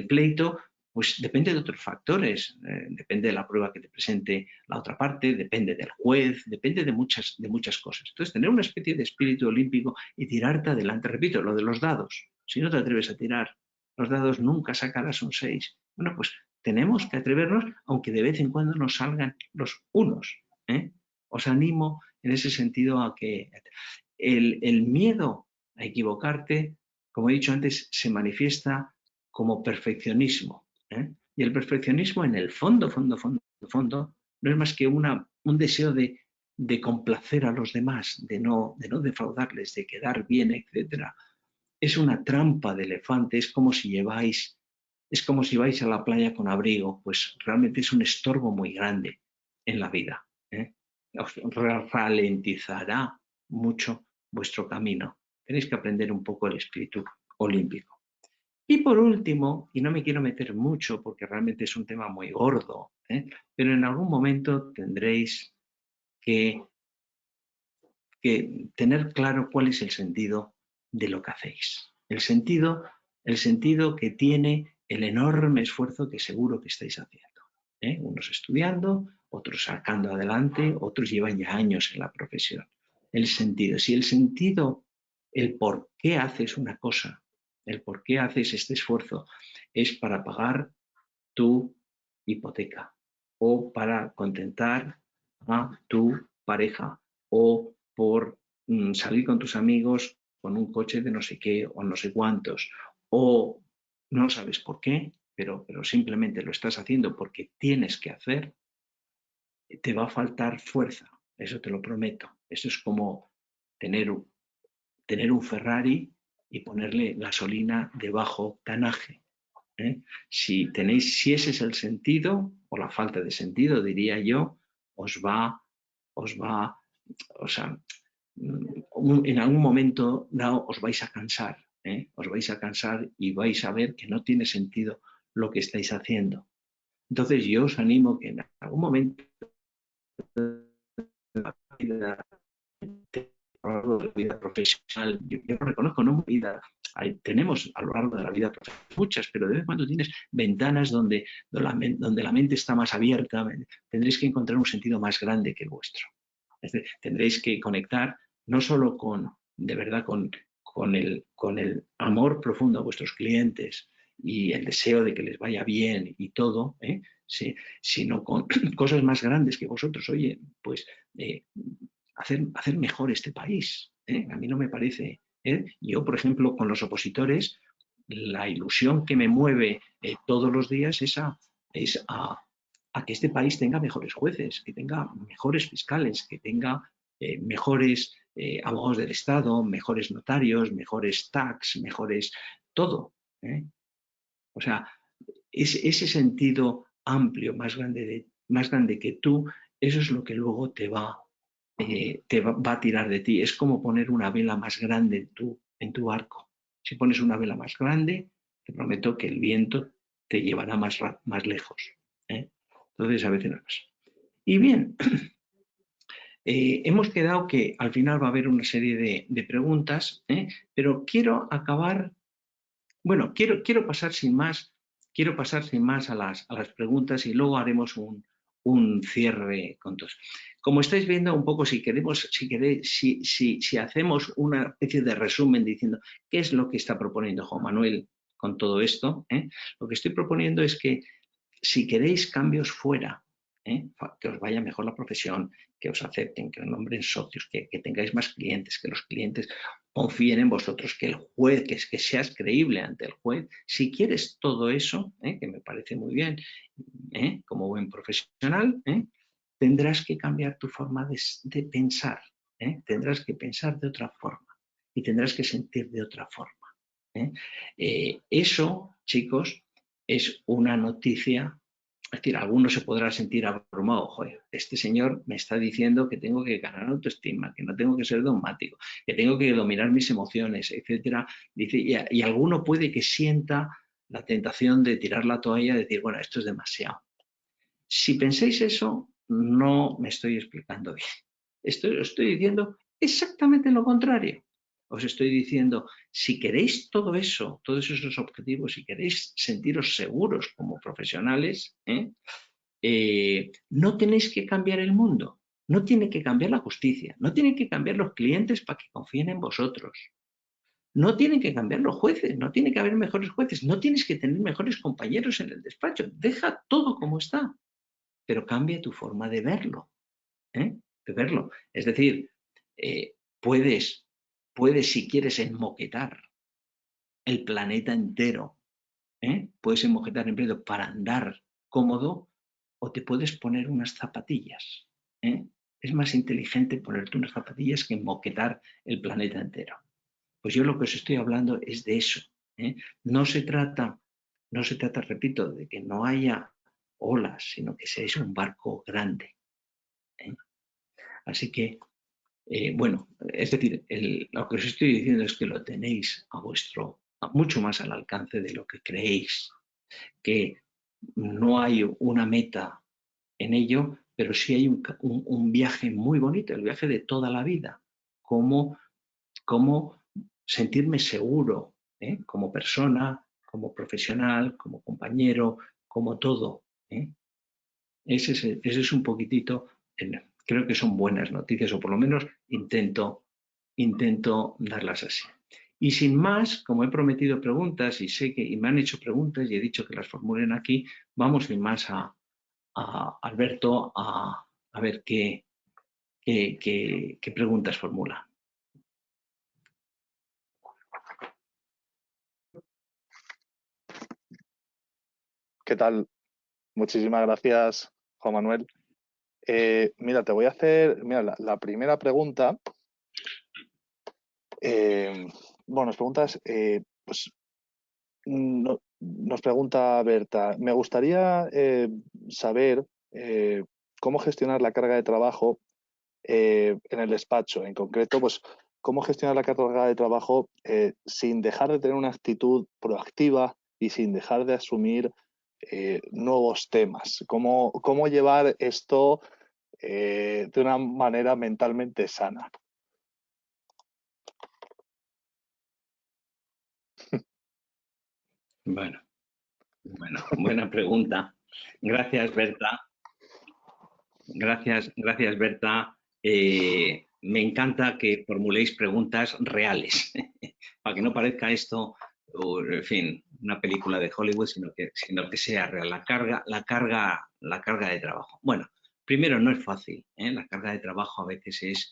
pleito pues depende de otros factores, depende de la prueba que te presente la otra parte, depende del juez, depende de muchas cosas. Entonces, tener una especie de espíritu olímpico y tirarte adelante. Repito, lo de los dados. Si no te atreves a tirar los dados, nunca sacarás un 6. Bueno, pues tenemos que atrevernos, aunque de vez en cuando nos salgan los unos, ¿eh? Os animo en ese sentido a que el miedo a equivocarte, como he dicho antes, se manifiesta como perfeccionismo, ¿eh? Y el perfeccionismo, en el fondo, no es más que un deseo de de complacer a los demás, de no defraudarles, de quedar bien, etcétera, es una trampa de elefante. Es como si vais a la playa con abrigo, pues realmente es un estorbo muy grande en la vida, ¿eh? Os ralentizará mucho vuestro camino. Tenéis que aprender un poco el espíritu olímpico. Y por último, y no me quiero meter mucho porque realmente es un tema muy gordo, pero en algún momento tendréis que tener claro cuál es el sentido de lo que hacéis. El sentido que tiene el enorme esfuerzo que seguro que estáis haciendo. Unos estudiando, otros sacando adelante, otros llevan ya años en la profesión. El sentido. Si el sentido, el por qué haces una cosa, el por qué haces este esfuerzo, es para pagar tu hipoteca o para contentar a tu pareja o por salir con tus amigos con un coche de no sé qué o no sé cuántos, o no sabes por qué, pero simplemente lo estás haciendo porque tienes que hacer, te va a faltar fuerza, eso te lo prometo. Eso es como tener un Ferrari y ponerle gasolina de bajo tanaje. Si ese es el sentido, o la falta de sentido, diría yo, o sea, en algún momento dado os vais a cansar, os vais a cansar y vais a ver que no tiene sentido lo que estáis haciendo. Entonces yo os animo que en algún momento de la vida, a lo largo de la vida profesional, yo lo reconozco, no vida, tenemos a lo largo de la vida profesional muchas, pero de vez en cuando tienes ventanas donde la mente está más abierta, tendréis que encontrar un sentido más grande que el vuestro. Es decir, tendréis que conectar no solo de verdad con el amor profundo a vuestros clientes y el deseo de que les vaya bien y todo, sí, sino con cosas más grandes que vosotros. Oye, pues hacer mejor este país. A mí no me parece. Yo, por ejemplo, con los opositores, la ilusión que me mueve todos los días es a que este país tenga mejores jueces, que tenga mejores fiscales, que tenga mejores abogados del Estado, mejores notarios, mejores tax, mejores todo. O sea, ese sentido amplio, más grande que tú, eso es lo que luego te va a tirar de ti. Es como poner una vela más grande en tu barco. Si pones una vela más grande, te prometo que el viento te llevará más lejos. Entonces, a veces no pasa. Y bien, hemos quedado que al final va a haber una serie de preguntas, pero quiero acabar, bueno, quiero pasar sin más a las preguntas y luego haremos un cierre con todos. Como estáis viendo un poco, si hacemos una especie de resumen diciendo qué es lo que está proponiendo Juan Manuel con todo esto, lo que estoy proponiendo es que si queréis cambios fuera, que os vaya mejor la profesión, que os acepten, que os nombren socios, que tengáis más clientes, que los clientes confíen en vosotros, que el juez, que seas creíble ante el juez. Si quieres todo eso, que me parece muy bien, como buen profesional, tendrás que cambiar tu forma de pensar, tendrás que pensar de otra forma y tendrás que sentir de otra forma. Eso, chicos, es una noticia. Es decir, alguno se podrá sentir abrumado. Joder, este señor me está diciendo que tengo que ganar autoestima, que no tengo que ser dogmático, que tengo que dominar mis emociones, etcétera. Dice, y alguno puede que sienta la tentación de tirar la toalla y decir, bueno, esto es demasiado. Si pensáis eso, no me estoy explicando bien. Estoy diciendo exactamente lo contrario. Os estoy diciendo, si queréis todo eso, todos esos objetivos, si queréis sentiros seguros como profesionales, no tenéis que cambiar el mundo, no tiene que cambiar la justicia, no tienen que cambiar los clientes para que confíen en vosotros, no tienen que cambiar los jueces, no tiene que haber mejores jueces, no tienes que tener mejores compañeros en el despacho, deja todo como está, pero cambia tu forma de verlo. Es decir, puedes, si quieres, enmoquetar el planeta entero, puedes enmoquetar el planeta para andar cómodo, o te puedes poner unas zapatillas es más inteligente ponerte unas zapatillas que moquetar el planeta entero. Pues yo lo que os estoy hablando es de eso. No se trata, repito, de que no haya olas, sino que seáis un barco grande. Así que, bueno, es decir, lo que os estoy diciendo es que lo tenéis mucho más al alcance de lo que creéis, que no hay una meta en ello, pero sí hay un viaje muy bonito, el viaje de toda la vida, cómo sentirme seguro, como persona, como profesional, como compañero, como todo. Ese es un poquitito, creo que son buenas noticias, o por lo menos intento darlas así. Y sin más, como he prometido preguntas y me han hecho preguntas y he dicho que las formulen aquí, vamos sin más a Alberto a ver qué preguntas formula. ¿Qué tal? Muchísimas gracias, Juan Manuel. Mira, te voy a hacer la primera pregunta. Nos pregunta Berta. Me gustaría saber cómo gestionar la carga de trabajo en el despacho. En concreto, pues cómo gestionar la carga de trabajo sin dejar de tener una actitud proactiva y sin dejar de asumir nuevos temas. ¿Cómo llevar esto de una manera mentalmente sana? Bueno, buena pregunta. Gracias, Berta. Gracias, Berta. Me encanta que formuléis preguntas reales, para que no parezca esto, en fin, una película de Hollywood, sino que sea real. La carga de trabajo. Bueno, primero no es fácil, la carga de trabajo a veces es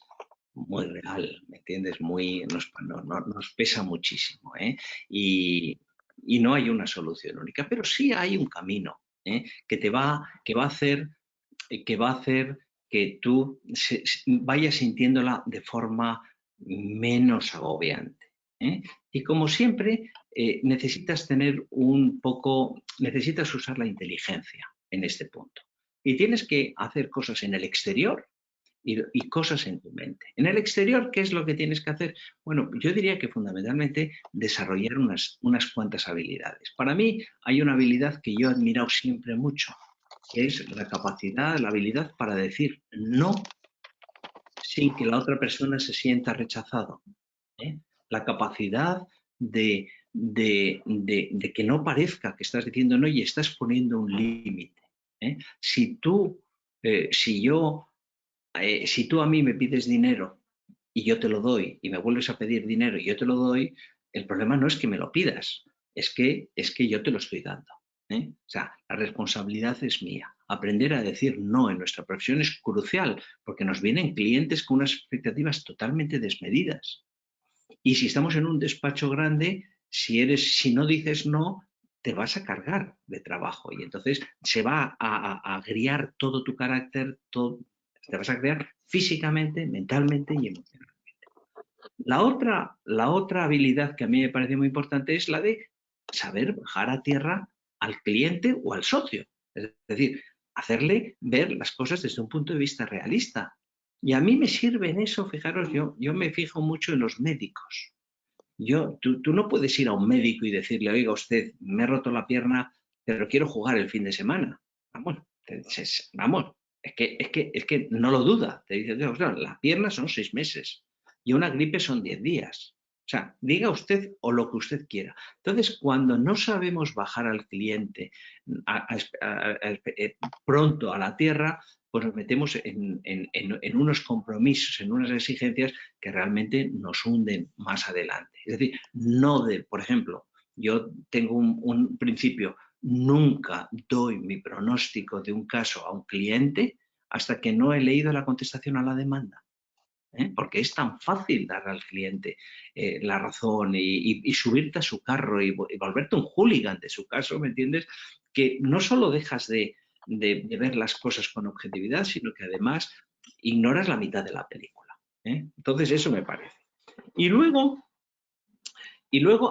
muy real, ¿me entiendes? Nos pesa muchísimo, y no hay una solución única, pero sí hay un camino que va a hacer que tú vayas sintiéndola de forma menos agobiante. Y como siempre, necesitas usar la inteligencia en este punto. Y tienes que hacer cosas en el exterior y cosas en tu mente. En el exterior, ¿qué es lo que tienes que hacer? Bueno, yo diría que fundamentalmente desarrollar unas cuantas habilidades. Para mí hay una habilidad que yo he admirado siempre mucho, que es la habilidad para decir no sin que la otra persona se sienta rechazado. La capacidad de que no parezca que estás diciendo no y estás poniendo un límite. Si tú a mí me pides dinero y yo te lo doy y me vuelves a pedir dinero y yo te lo doy, el problema no es que me lo pidas, es que yo te lo estoy dando. O sea, la responsabilidad es mía. Aprender a decir no en nuestra profesión es crucial porque nos vienen clientes con unas expectativas totalmente desmedidas. Y si estamos en un despacho grande, si no dices no, te vas a cargar de trabajo y entonces se va a agriar todo tu carácter, te vas a crear físicamente, mentalmente y emocionalmente. La otra habilidad que a mí me parece muy importante es la de saber bajar a tierra al cliente o al socio. Es decir, hacerle ver las cosas desde un punto de vista realista. Y a mí me sirve en eso, fijaros, yo me fijo mucho en los médicos. Tú no puedes ir a un médico y decirle, oiga usted, me he roto la pierna, pero quiero jugar el fin de semana. Vamos, es que no lo duda. Te dice, las piernas son 6 meses y una gripe son 10 días. O sea, diga usted o lo que usted quiera. Entonces, cuando no sabemos bajar al cliente pronto a la tierra, pues nos metemos en unos compromisos, en unas exigencias que realmente nos hunden más adelante. Es decir, por ejemplo, yo tengo un principio, nunca doy mi pronóstico de un caso a un cliente hasta que no he leído la contestación a la demanda. Porque es tan fácil dar al cliente la razón y subirte a su carro y volverte un hooligan de su caso, ¿me entiendes? Que no solo dejas de ver las cosas con objetividad, sino que además ignoras la mitad de la película. Entonces, eso me parece. Y luego,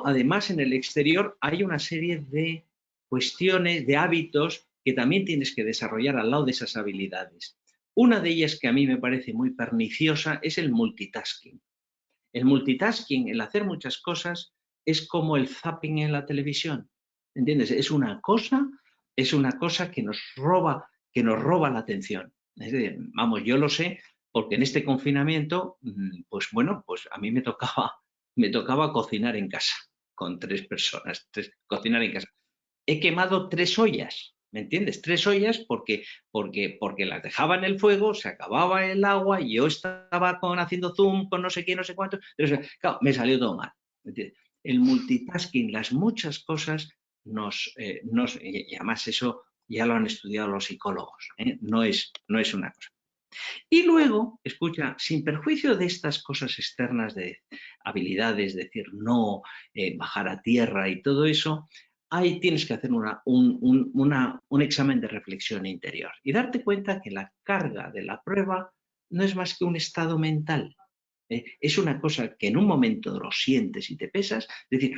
además, en el exterior hay una serie de cuestiones, de hábitos que también tienes que desarrollar al lado de esas habilidades. Una de ellas que a mí me parece muy perniciosa es el multitasking. El multitasking, el hacer muchas cosas, es como el zapping en la televisión. ¿Entiendes? Es una cosa que nos roba la atención. Es decir, vamos, yo lo sé porque en este confinamiento, pues bueno, pues a mí me tocaba cocinar en casa con 3 personas, cocinar en casa. He quemado 3 ollas, ¿me entiendes? 3 ollas porque las dejaba en el fuego, se acababa el agua y yo estaba haciendo zoom con no sé qué, no sé cuánto. Pero, claro, me salió todo mal. ¿Me entiendes? El multitasking, las muchas cosas, y además eso ya lo han estudiado los psicólogos, no es una cosa. Y luego, escucha, sin perjuicio de estas cosas externas de habilidades, decir no, bajar a tierra y todo eso, ahí tienes que hacer un examen de reflexión interior y darte cuenta que la carga de la prueba no es más que un estado mental. Es una cosa que en un momento lo sientes y te pesas, es decir,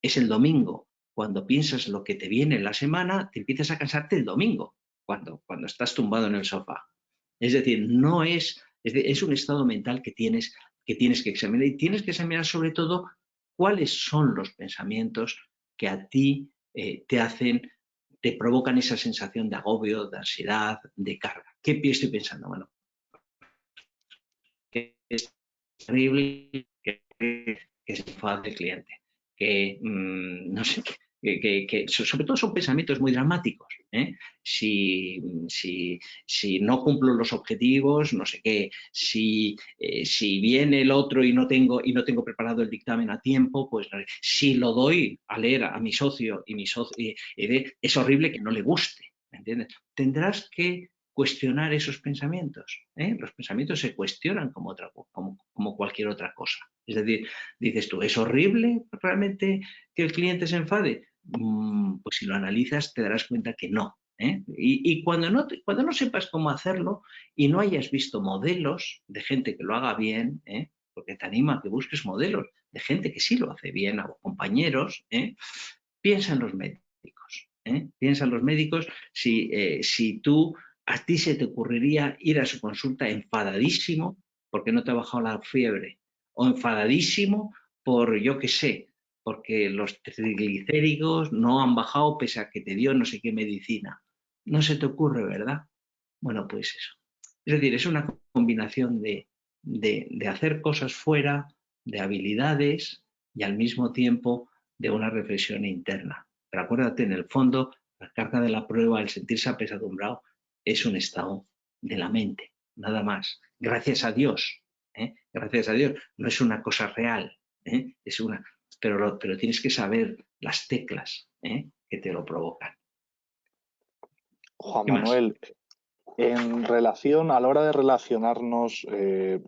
es el domingo. Cuando piensas lo que te viene en la semana, te empiezas a cansarte el domingo, cuando estás tumbado en el sofá. Es decir, es un estado mental que tienes que examinar, y tienes que examinar sobre todo cuáles son los pensamientos que a ti te provocan esa sensación de agobio, de ansiedad, de carga. ¿Qué estoy pensando? Bueno, que es terrible que se enfade el cliente, que no sé, que sobre todo son pensamientos muy dramáticos. Si no cumplo los objetivos, no sé qué, si viene el otro y no tengo preparado el dictamen a tiempo, pues si lo doy a leer a mi socio es horrible que no le guste, ¿me entiendes? Tendrás que cuestionar esos pensamientos. Los pensamientos se cuestionan como cualquier otra cosa. Es decir, dices tú, ¿es horrible realmente que el cliente se enfade? Pues si lo analizas te darás cuenta que no. Y cuando no sepas cómo hacerlo y no hayas visto modelos de gente que lo haga bien, porque te anima a que busques modelos de gente que sí lo hace bien, a compañeros, piensa en los médicos. Piensa en los médicos si tú a ti se te ocurriría ir a su consulta enfadadísimo porque no te ha bajado la fiebre, o enfadadísimo por, yo qué sé, porque los triglicéridos no han bajado pese a que te dio no sé qué medicina. No se te ocurre, ¿verdad? Bueno, pues eso. Es decir, es una combinación de hacer cosas fuera, de habilidades y al mismo tiempo de una reflexión interna. Pero acuérdate, en el fondo, la carga de la prueba, el sentirse apesadumbrado, es un estado de la mente, nada más. Gracias a Dios, gracias a Dios, no es una cosa real, pero tienes que saber las teclas que te lo provocan. Juan Manuel, en relación, a la hora de relacionarnos,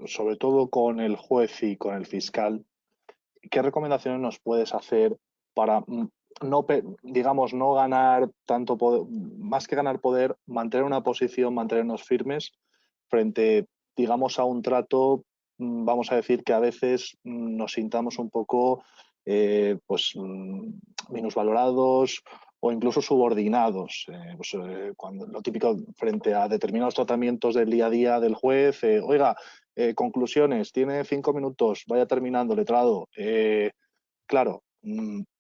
sobre todo con el juez y con el fiscal, ¿qué recomendaciones nos puedes hacer para no ganar tanto poder, más que ganar poder, mantener una posición, mantenernos firmes frente, digamos, a un trato, vamos a decir que a veces nos sintamos un poco minusvalorados o incluso subordinados? Cuando lo típico frente a determinados tratamientos del día a día del juez, oiga, conclusiones, tiene 5 minutos, vaya terminando, letrado. Claro,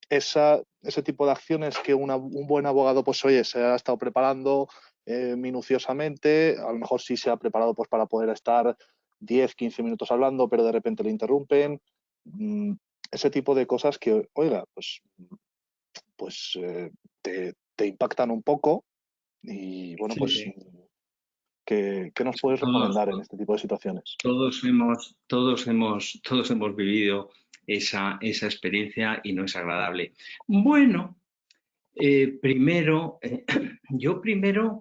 ese tipo de acciones que un buen abogado, pues oye, se ha estado preparando minuciosamente, a lo mejor sí se ha preparado pues para poder estar 10, 15 minutos hablando, pero de repente le interrumpen. Ese tipo de cosas que, oiga, pues te impactan un poco y bueno, Sí, pues sí. ¿qué nos puedes recomendar en este tipo de situaciones? Todos hemos vivido esa experiencia y no es agradable. Bueno, yo primero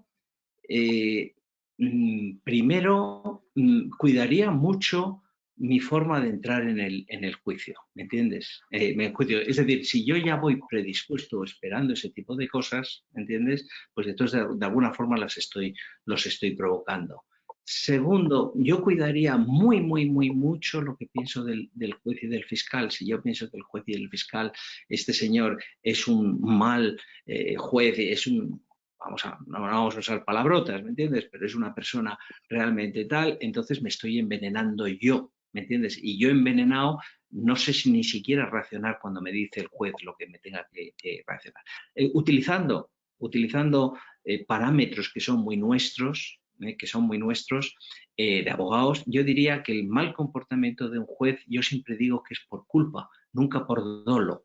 cuidaría mucho mi forma de entrar en el juicio, ¿me entiendes? Es decir, si yo ya voy predispuesto esperando ese tipo de cosas, ¿me entiendes? Pues entonces de alguna forma los estoy provocando. Segundo, yo cuidaría mucho lo que pienso del juez y del fiscal. Si yo pienso que el juez y el fiscal, este señor es un mal juez, es un, no vamos a usar palabrotas, ¿me entiendes? Pero es una persona realmente tal, entonces me estoy envenenando yo, ¿me entiendes? Y yo envenenado no sé si ni siquiera reaccionar cuando me dice el juez lo que me tenga que reaccionar. Utilizando parámetros que son muy nuestros, de abogados, yo diría que el mal comportamiento de un juez, yo siempre digo que es por culpa, nunca por dolo.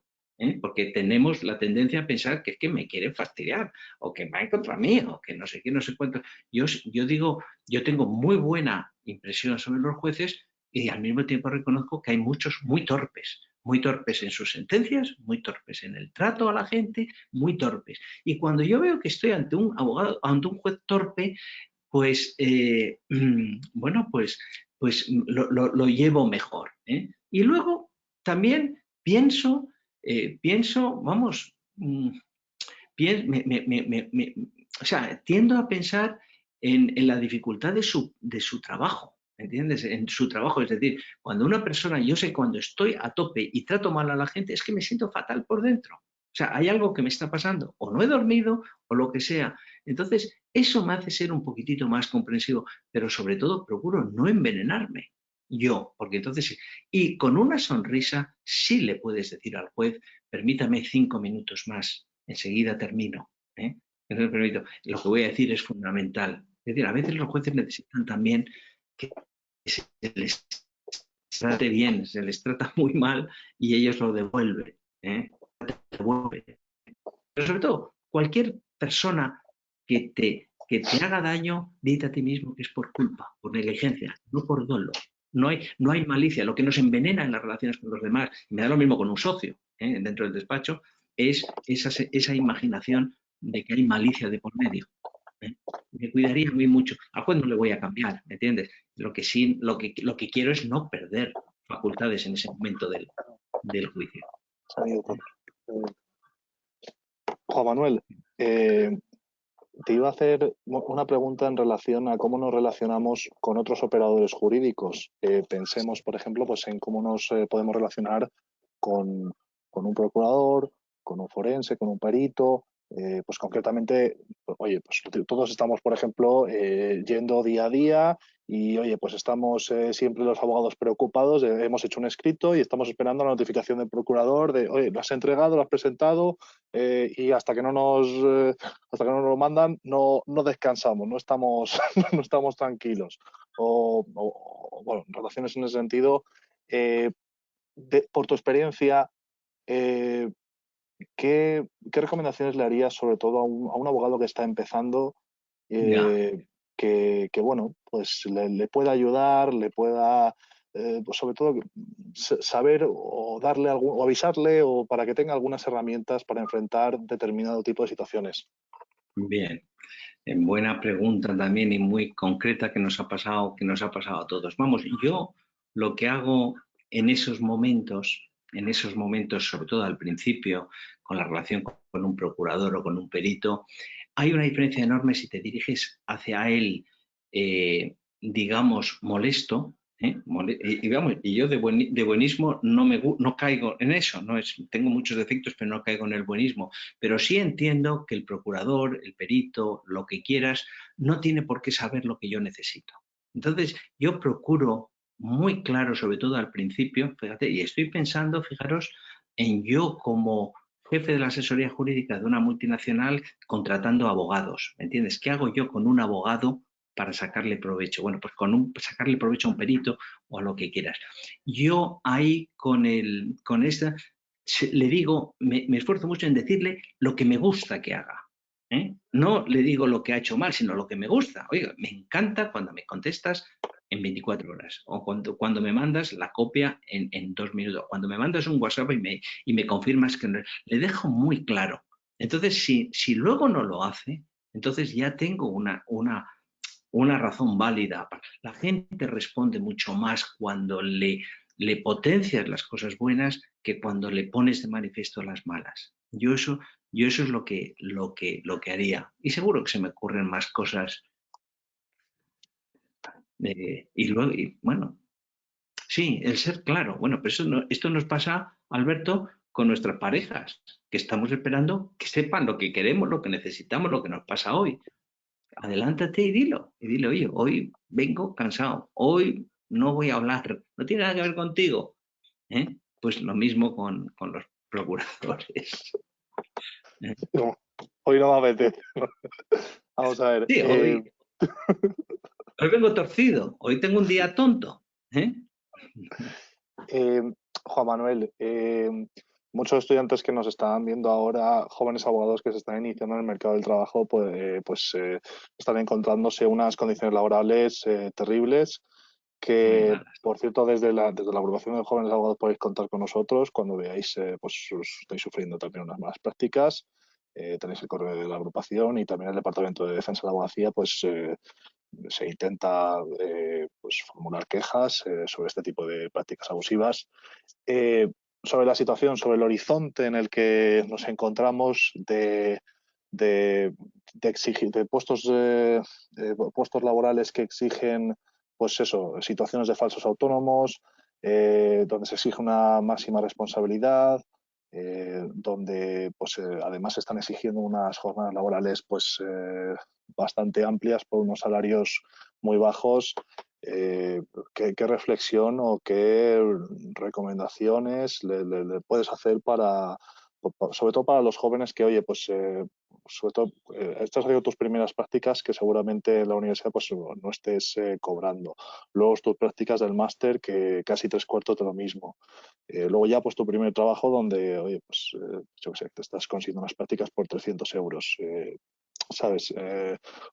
Porque tenemos la tendencia a pensar que es que me quieren fastidiar, o que va en contra mí, o que no sé qué, no sé cuánto. Yo digo, yo tengo muy buena impresión sobre los jueces y al mismo tiempo reconozco que hay muchos muy torpes en sus sentencias, muy torpes en el trato a la gente, muy torpes. Y cuando yo veo que estoy ante un abogado, ante un juez torpe, pues, bueno, pues lo llevo mejor. Y luego también pienso, vamos, o sea, tiendo a pensar en la dificultad de su trabajo, ¿entiendes? En su trabajo, es decir, cuando una persona, yo sé cuando estoy a tope y trato mal a la gente, es que me siento fatal por dentro. O sea, hay algo que me está pasando, o no he dormido, o lo que sea. Entonces, eso me hace ser un poquitito más comprensivo, pero sobre todo procuro no envenenarme yo, porque entonces, y con una sonrisa sí le puedes decir al juez, permítame 5 minutos más, enseguida termino. Entonces, permito, lo que voy a decir es fundamental. Es decir, a veces los jueces necesitan también que se les trate bien, se les trata muy mal y ellos lo devuelven. Pero sobre todo, cualquier persona que te haga daño, dite a ti mismo que es por culpa, por negligencia, no por dolo. No hay malicia. Lo que nos envenena en las relaciones con los demás, y me da lo mismo con un socio dentro del despacho, es esa imaginación de que hay malicia de por medio. Me cuidaría muy mucho. Al juez no le voy a cambiar, ¿me entiendes? Lo que quiero es no perder facultades en ese momento del juicio. Juan Manuel, te iba a hacer una pregunta en relación a cómo nos relacionamos con otros operadores jurídicos. Pensemos, por ejemplo, pues en cómo nos podemos relacionar con un procurador, con un forense, con un perito. Pues concretamente, oye, pues todos estamos, por ejemplo, yendo día a día y, oye, pues estamos siempre los abogados preocupados. Hemos hecho un escrito y estamos esperando la notificación del procurador de, oye, lo has entregado, lo has presentado y hasta que no nos lo mandan no descansamos, no estamos, no estamos tranquilos. Bueno, relaciones en ese sentido, por tu experiencia, ¿qué recomendaciones le harías sobre todo a un abogado que está empezando que bueno, pues le pueda ayudar, le pueda pues sobre todo saber o darle o avisarle o para que tenga algunas herramientas para enfrentar determinado tipo de situaciones? Bien, buena pregunta también y muy concreta que nos ha pasado a todos. Vamos, yo lo que hago en esos momentos, sobre todo al principio, con la relación con un procurador o con un perito, hay una diferencia enorme si te diriges hacia él, digamos, molesto. Y yo de buenismo no caigo en eso, tengo muchos defectos, pero no caigo en el buenismo. Pero sí entiendo que el procurador, el perito, lo que quieras, no tiene por qué saber lo que yo necesito. Entonces, yo procuro muy claro, sobre todo al principio, fíjate, y estoy pensando, fijaros, en yo como jefe de la asesoría jurídica de una multinacional contratando abogados, ¿me entiendes? ¿Qué hago yo con un abogado para sacarle provecho? Bueno, pues sacarle provecho a un perito o a lo que quieras. Yo ahí con esta le digo, me esfuerzo mucho en decirle lo que me gusta que haga. No le digo lo que ha hecho mal, sino lo que me gusta. Oiga, me encanta cuando me contestas en 24 horas o cuando me mandas la copia en 2 minutos, cuando me mandas un WhatsApp y me confirmas que le dejo muy claro. Entonces, si luego no lo hace, entonces ya tengo una razón válida. La gente responde mucho más cuando le potencias las cosas buenas que cuando le pones de manifiesto las malas. Yo eso es lo que haría. Y seguro que se me ocurren más cosas. Y luego, bueno, sí, el ser claro. Bueno, pero esto nos pasa, Alberto, con nuestras parejas, que estamos esperando que sepan lo que queremos, lo que necesitamos, lo que nos pasa hoy. Adelántate y dilo. Y dile, oye, hoy vengo cansado, hoy no voy a hablar, no tiene nada que ver contigo. Pues lo mismo con los procuradores. No, hoy no va a meter. Vamos a ver. Sí, hoy vengo torcido, hoy tengo un día tonto. Juan Manuel, muchos estudiantes que nos están viendo ahora, jóvenes abogados que se están iniciando en el mercado del trabajo, están encontrándose unas condiciones laborales terribles Muy que, malas. por cierto, desde la agrupación de jóvenes abogados podéis contar con nosotros cuando veáis, estáis sufriendo también unas malas prácticas. Tenéis el correo de la agrupación y también el Departamento de Defensa de la Abogacía, se intenta formular quejas sobre este tipo de prácticas abusivas. Sobre la situación, sobre el horizonte en el que nos encontramos de exigir de puestos laborales que exigen situaciones de falsos autónomos, donde se exige una máxima responsabilidad, donde además se están exigiendo unas jornadas laborales bastante amplias por unos salarios muy bajos. ¿Qué reflexión o qué recomendaciones le puedes hacer sobre todo para los jóvenes que, oye, sobre todo, estas han sido tus primeras prácticas que seguramente en la universidad no estés cobrando. Luego tus prácticas del máster, que casi 3/4 de lo mismo. Luego ya tu primer trabajo donde, oye, yo qué sé, te estás consiguiendo unas prácticas por 300 euros. ¿Sabes?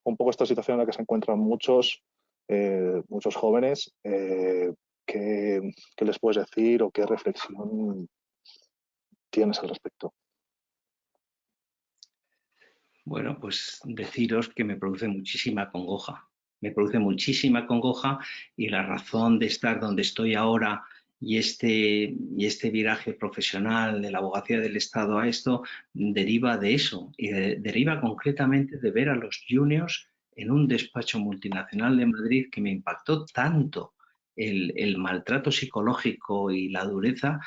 Un poco esta situación en la que se encuentran muchos jóvenes. ¿Qué les puedes decir o qué reflexión tienes al respecto? Bueno, pues deciros que me produce muchísima congoja. Me produce muchísima congoja y la razón de estar donde estoy ahora y este viraje profesional de la abogacía del Estado a esto deriva de eso y deriva concretamente de ver a los juniors en un despacho multinacional de Madrid que me impactó tanto el maltrato psicológico y la dureza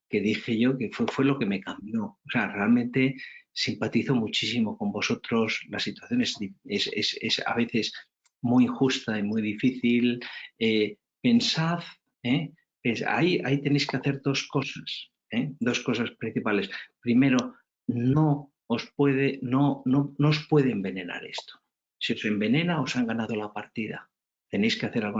que dije yo que fue lo que me cambió. O sea, realmente simpatizo muchísimo con vosotros. La situación es a veces muy injusta y muy difícil. Pensad, ahí tenéis que hacer dos cosas principales. Primero, no os puede envenenar esto. Si os envenena, os han ganado la partida. Tenéis que hacer algo.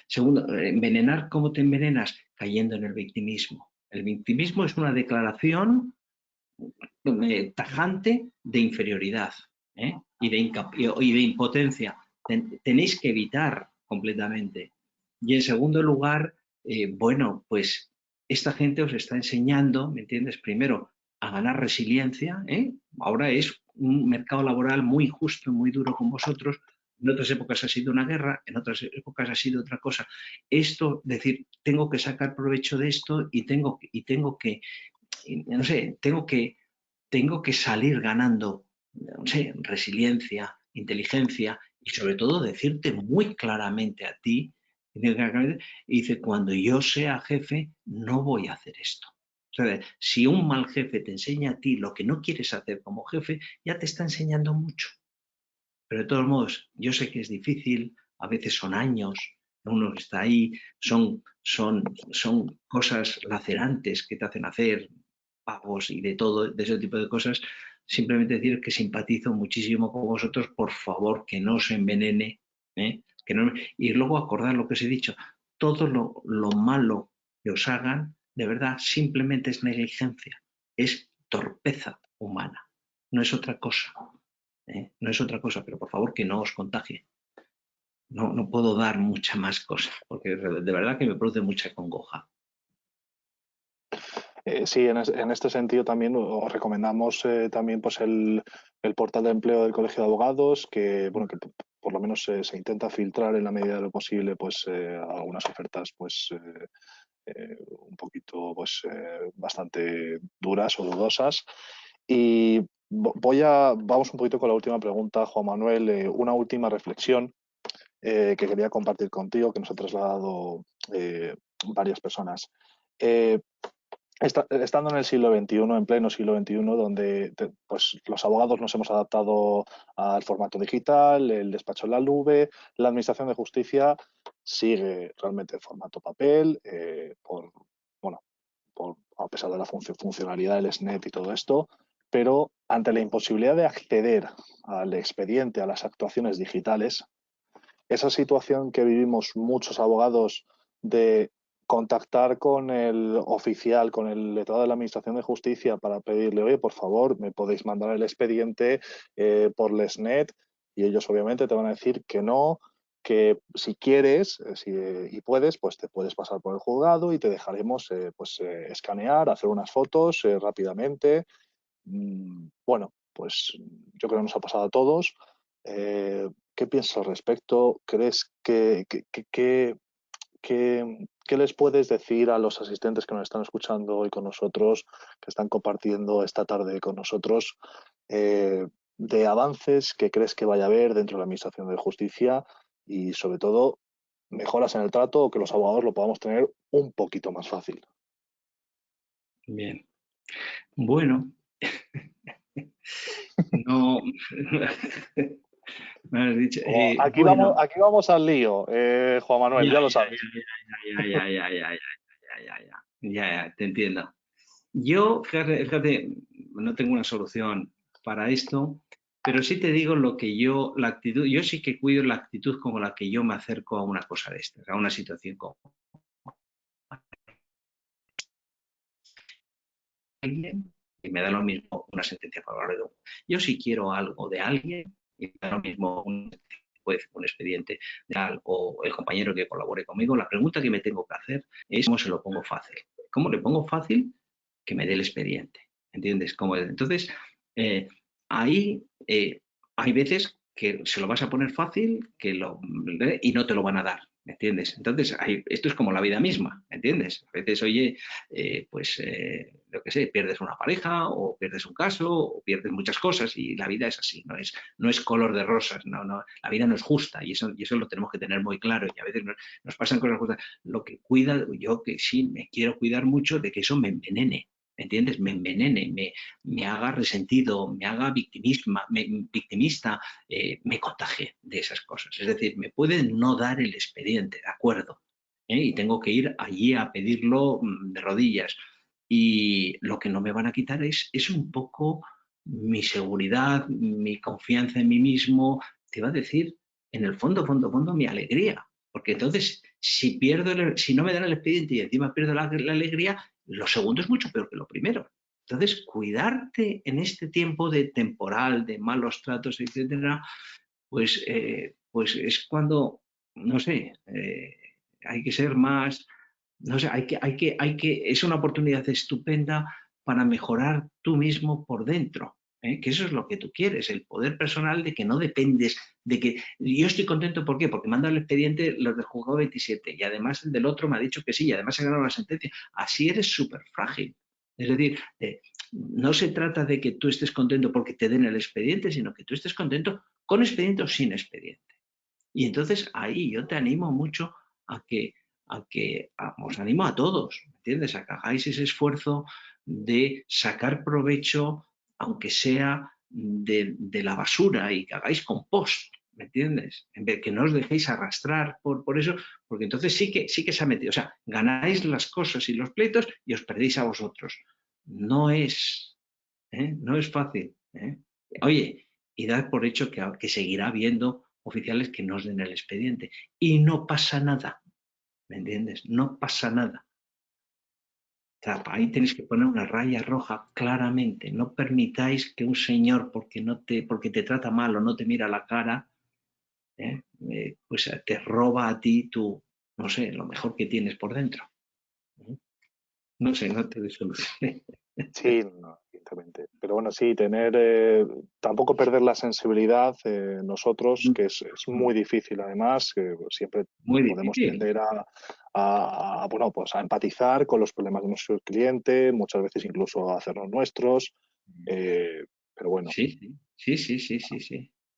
Segundo, envenenar, ¿cómo te envenenas? Cayendo en el victimismo. El victimismo es una declaración tajante de inferioridad y de impotencia. Tenéis que evitar completamente. Y en segundo lugar, bueno, pues esta gente os está enseñando, ¿me entiendes? Primero, a ganar resiliencia. Ahora es un mercado laboral muy injusto, muy duro con vosotros. En otras épocas ha sido una guerra, en otras épocas ha sido otra cosa. Esto, decir, tengo que sacar provecho de esto y tengo que, no sé, tengo que salir ganando, no sé, resiliencia, inteligencia y sobre todo decirte muy claramente a ti, y dice, cuando yo sea jefe, no voy a hacer esto. O sea, si un mal jefe te enseña a ti lo que no quieres hacer como jefe, ya te está enseñando mucho. Pero de todos modos, yo sé que es difícil, a veces son años, uno está ahí, son cosas lacerantes que te hacen hacer, pagos y de todo, de ese tipo de cosas. Simplemente decir que simpatizo muchísimo con vosotros, por favor, que no os envenene, y luego acordar lo que os he dicho, todo lo malo que os hagan, de verdad, simplemente es negligencia, es torpeza humana, no es otra cosa. No es otra cosa, pero por favor que no os contagie. No puedo dar mucha más cosa, porque de verdad que me produce mucha congoja. Sí, en este sentido también os recomendamos también el portal de empleo del Colegio de Abogados, que por lo menos se intenta filtrar en la medida de lo posible algunas ofertas un poquito bastante duras o dudosas. Y vamos un poquito con la última pregunta, Juan Manuel, una última reflexión. que quería compartir contigo, que nos ha trasladado varias personas. Estando en el siglo XXI, en pleno siglo XXI, donde pues, los abogados nos hemos adaptado al formato digital, el despacho en la nube, la administración de justicia sigue realmente en formato papel, a pesar de la funcionalidad del SNET y todo esto, pero ante la imposibilidad de acceder al expediente, a las actuaciones digitales, esa situación que vivimos muchos abogados de contactar con el oficial, con el letrado de la Administración de Justicia para pedirle, oye, por favor, me podéis mandar el expediente por Lesnet, y ellos obviamente te van a decir que no, que si quieres y puedes, pues te puedes pasar por el juzgado y te dejaremos escanear, hacer unas fotos rápidamente. Bueno, pues yo creo que nos ha pasado a todos. ¿Qué piensas al respecto? ¿Crees qué les puedes decir a los asistentes que nos están escuchando hoy con nosotros, que están compartiendo esta tarde con nosotros, de avances que crees que vaya a haber dentro de la Administración de Justicia y, sobre todo, mejoras en el trato o que los abogados lo podamos tener un poquito más fácil? Bien. Bueno, no. Me has dicho, Aquí bueno. vamos al lío, Juan Manuel, ya lo sabes. Ya, te entiendo. Yo, fíjate, no tengo una solución para esto, pero sí te digo la actitud, yo sí que cuido la actitud como la que yo me acerco a una cosa de estas, a una situación como alguien, y me da lo mismo una sentencia favorable. Yo si quiero algo de alguien, y me da lo mismo un expediente de algo, o el compañero que colabore conmigo, la pregunta que me tengo que hacer es cómo se lo pongo fácil. ¿Cómo le pongo fácil? Que me dé el expediente. ¿Entiendes? Entonces, ahí hay veces que se lo vas a poner fácil y no te lo van a dar. ¿Me entiendes? Entonces, esto es como la vida misma, ¿me entiendes? A veces, oye, lo que sé, pierdes una pareja o pierdes un caso o pierdes muchas cosas y la vida es así, no es color de rosas, no, la vida no es justa y eso lo tenemos que tener muy claro y a veces nos pasan cosas justas. Lo que yo que sí me quiero cuidar mucho de que eso me envenene. ¿Me entiendes? Me envenene, me haga resentido, me haga victimista, me contagie de esas cosas. Es decir, me pueden no dar el expediente, de acuerdo, y tengo que ir allí a pedirlo de rodillas. Y lo que no me van a quitar es un poco mi seguridad, mi confianza en mí mismo, te iba a decir, en el fondo, mi alegría. Porque entonces, si no me dan el expediente y encima pierdo la alegría, lo segundo es mucho peor que lo primero. Entonces, cuidarte en este tiempo de temporal, de malos tratos, etcétera, pues es cuando, no sé, hay que ser más, no sé, es una oportunidad estupenda para mejorar tú mismo por dentro. Que eso es lo que tú quieres, el poder personal de que no dependes, de que yo estoy contento, ¿por qué? Porque manda el expediente los del juzgado 27 y además el del otro me ha dicho que sí y además se ha ganado la sentencia. Así eres súper frágil. Es decir, no se trata de que tú estés contento porque te den el expediente, sino que tú estés contento con expediente o sin expediente. Y entonces ahí yo te animo mucho os animo a todos, ¿me entiendes? A que hagáis ese esfuerzo de sacar provecho, aunque sea de la basura y que hagáis compost, ¿me entiendes? En vez que no os dejéis arrastrar por eso, porque entonces sí que se ha metido. O sea, ganáis las cosas y los pleitos y os perdéis a vosotros. No es fácil. Oye, y dad por hecho que seguirá habiendo oficiales que no os den el expediente. Y no pasa nada. ¿Me entiendes? No pasa nada. O sea, ahí tenéis que poner una raya roja claramente. No permitáis que un señor, porque te trata mal o no te mira la cara, pues te roba a ti no sé, lo mejor que tienes por dentro. No sé, no te desoluciones. Sí, no, evidentemente. Pero bueno, sí, tampoco perder la sensibilidad nosotros, que es muy difícil además, que siempre Muy podemos difícil. tender pues a empatizar con los problemas de nuestro cliente, muchas veces incluso a hacernos nuestros, pero bueno. Sí.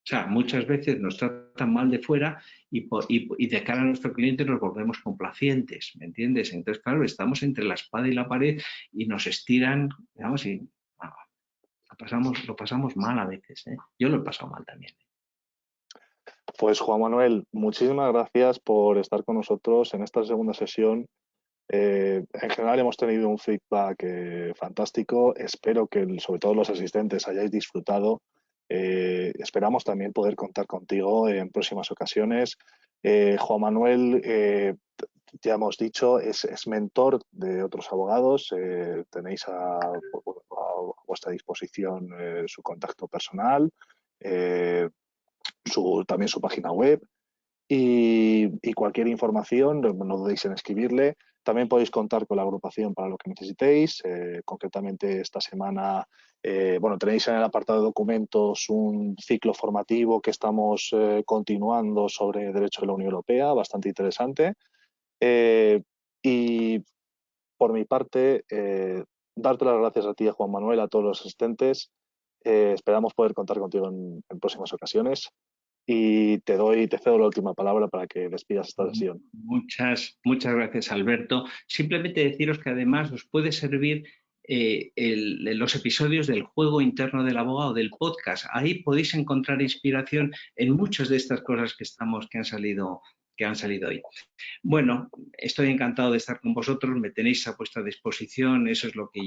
O sea, muchas veces nos tratan mal de fuera y de cara a nuestro cliente nos volvemos complacientes, ¿me entiendes? Entonces, claro, estamos entre la espada y la pared y nos estiran, digamos, y lo pasamos mal a veces, ¿eh? Yo lo he pasado mal también. Pues Juan Manuel, muchísimas gracias por estar con nosotros en esta segunda sesión. En general hemos tenido un feedback fantástico. Espero que sobre todo los asistentes hayáis disfrutado. Esperamos también poder contar contigo en próximas ocasiones. Juan Manuel, ya hemos dicho, es mentor de otros abogados. Tenéis a vuestra disposición su contacto personal, también su página web. Y cualquier información, no dudéis en escribirle. También podéis contar con la agrupación para lo que necesitéis. Concretamente esta semana, tenéis en el apartado de documentos un ciclo formativo que estamos continuando sobre Derecho de la Unión Europea, bastante interesante. Y por mi parte, darte las gracias a ti, a Juan Manuel, a todos los asistentes. Esperamos poder contar contigo en próximas ocasiones. Y te cedo la última palabra para que despidas esta sesión. Muchas gracias, Alberto. Simplemente deciros que además os puede servir los episodios del Juego Interno del Abogado, del podcast. Ahí podéis encontrar inspiración en muchas de estas cosas que han salido hoy. Bueno, estoy encantado de estar con vosotros, me tenéis a vuestra disposición, eso es lo que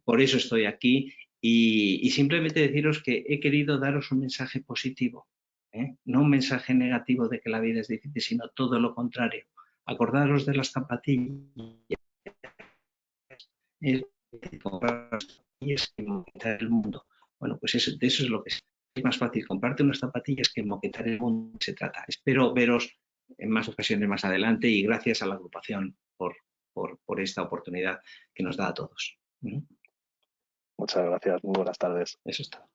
por eso estoy aquí, y simplemente deciros que he querido daros un mensaje positivo. No un mensaje negativo de que la vida es difícil, sino todo lo contrario. Acordaros de las zapatillas. Comprar las zapatillas que moquetar el mundo. Bueno, pues de eso es lo que es más fácil. Comprarte unas zapatillas que moquetar el mundo se trata. Espero veros en más ocasiones más adelante y gracias a la agrupación por esta oportunidad que nos da a todos. Muchas gracias. Muy buenas tardes. Eso es todo.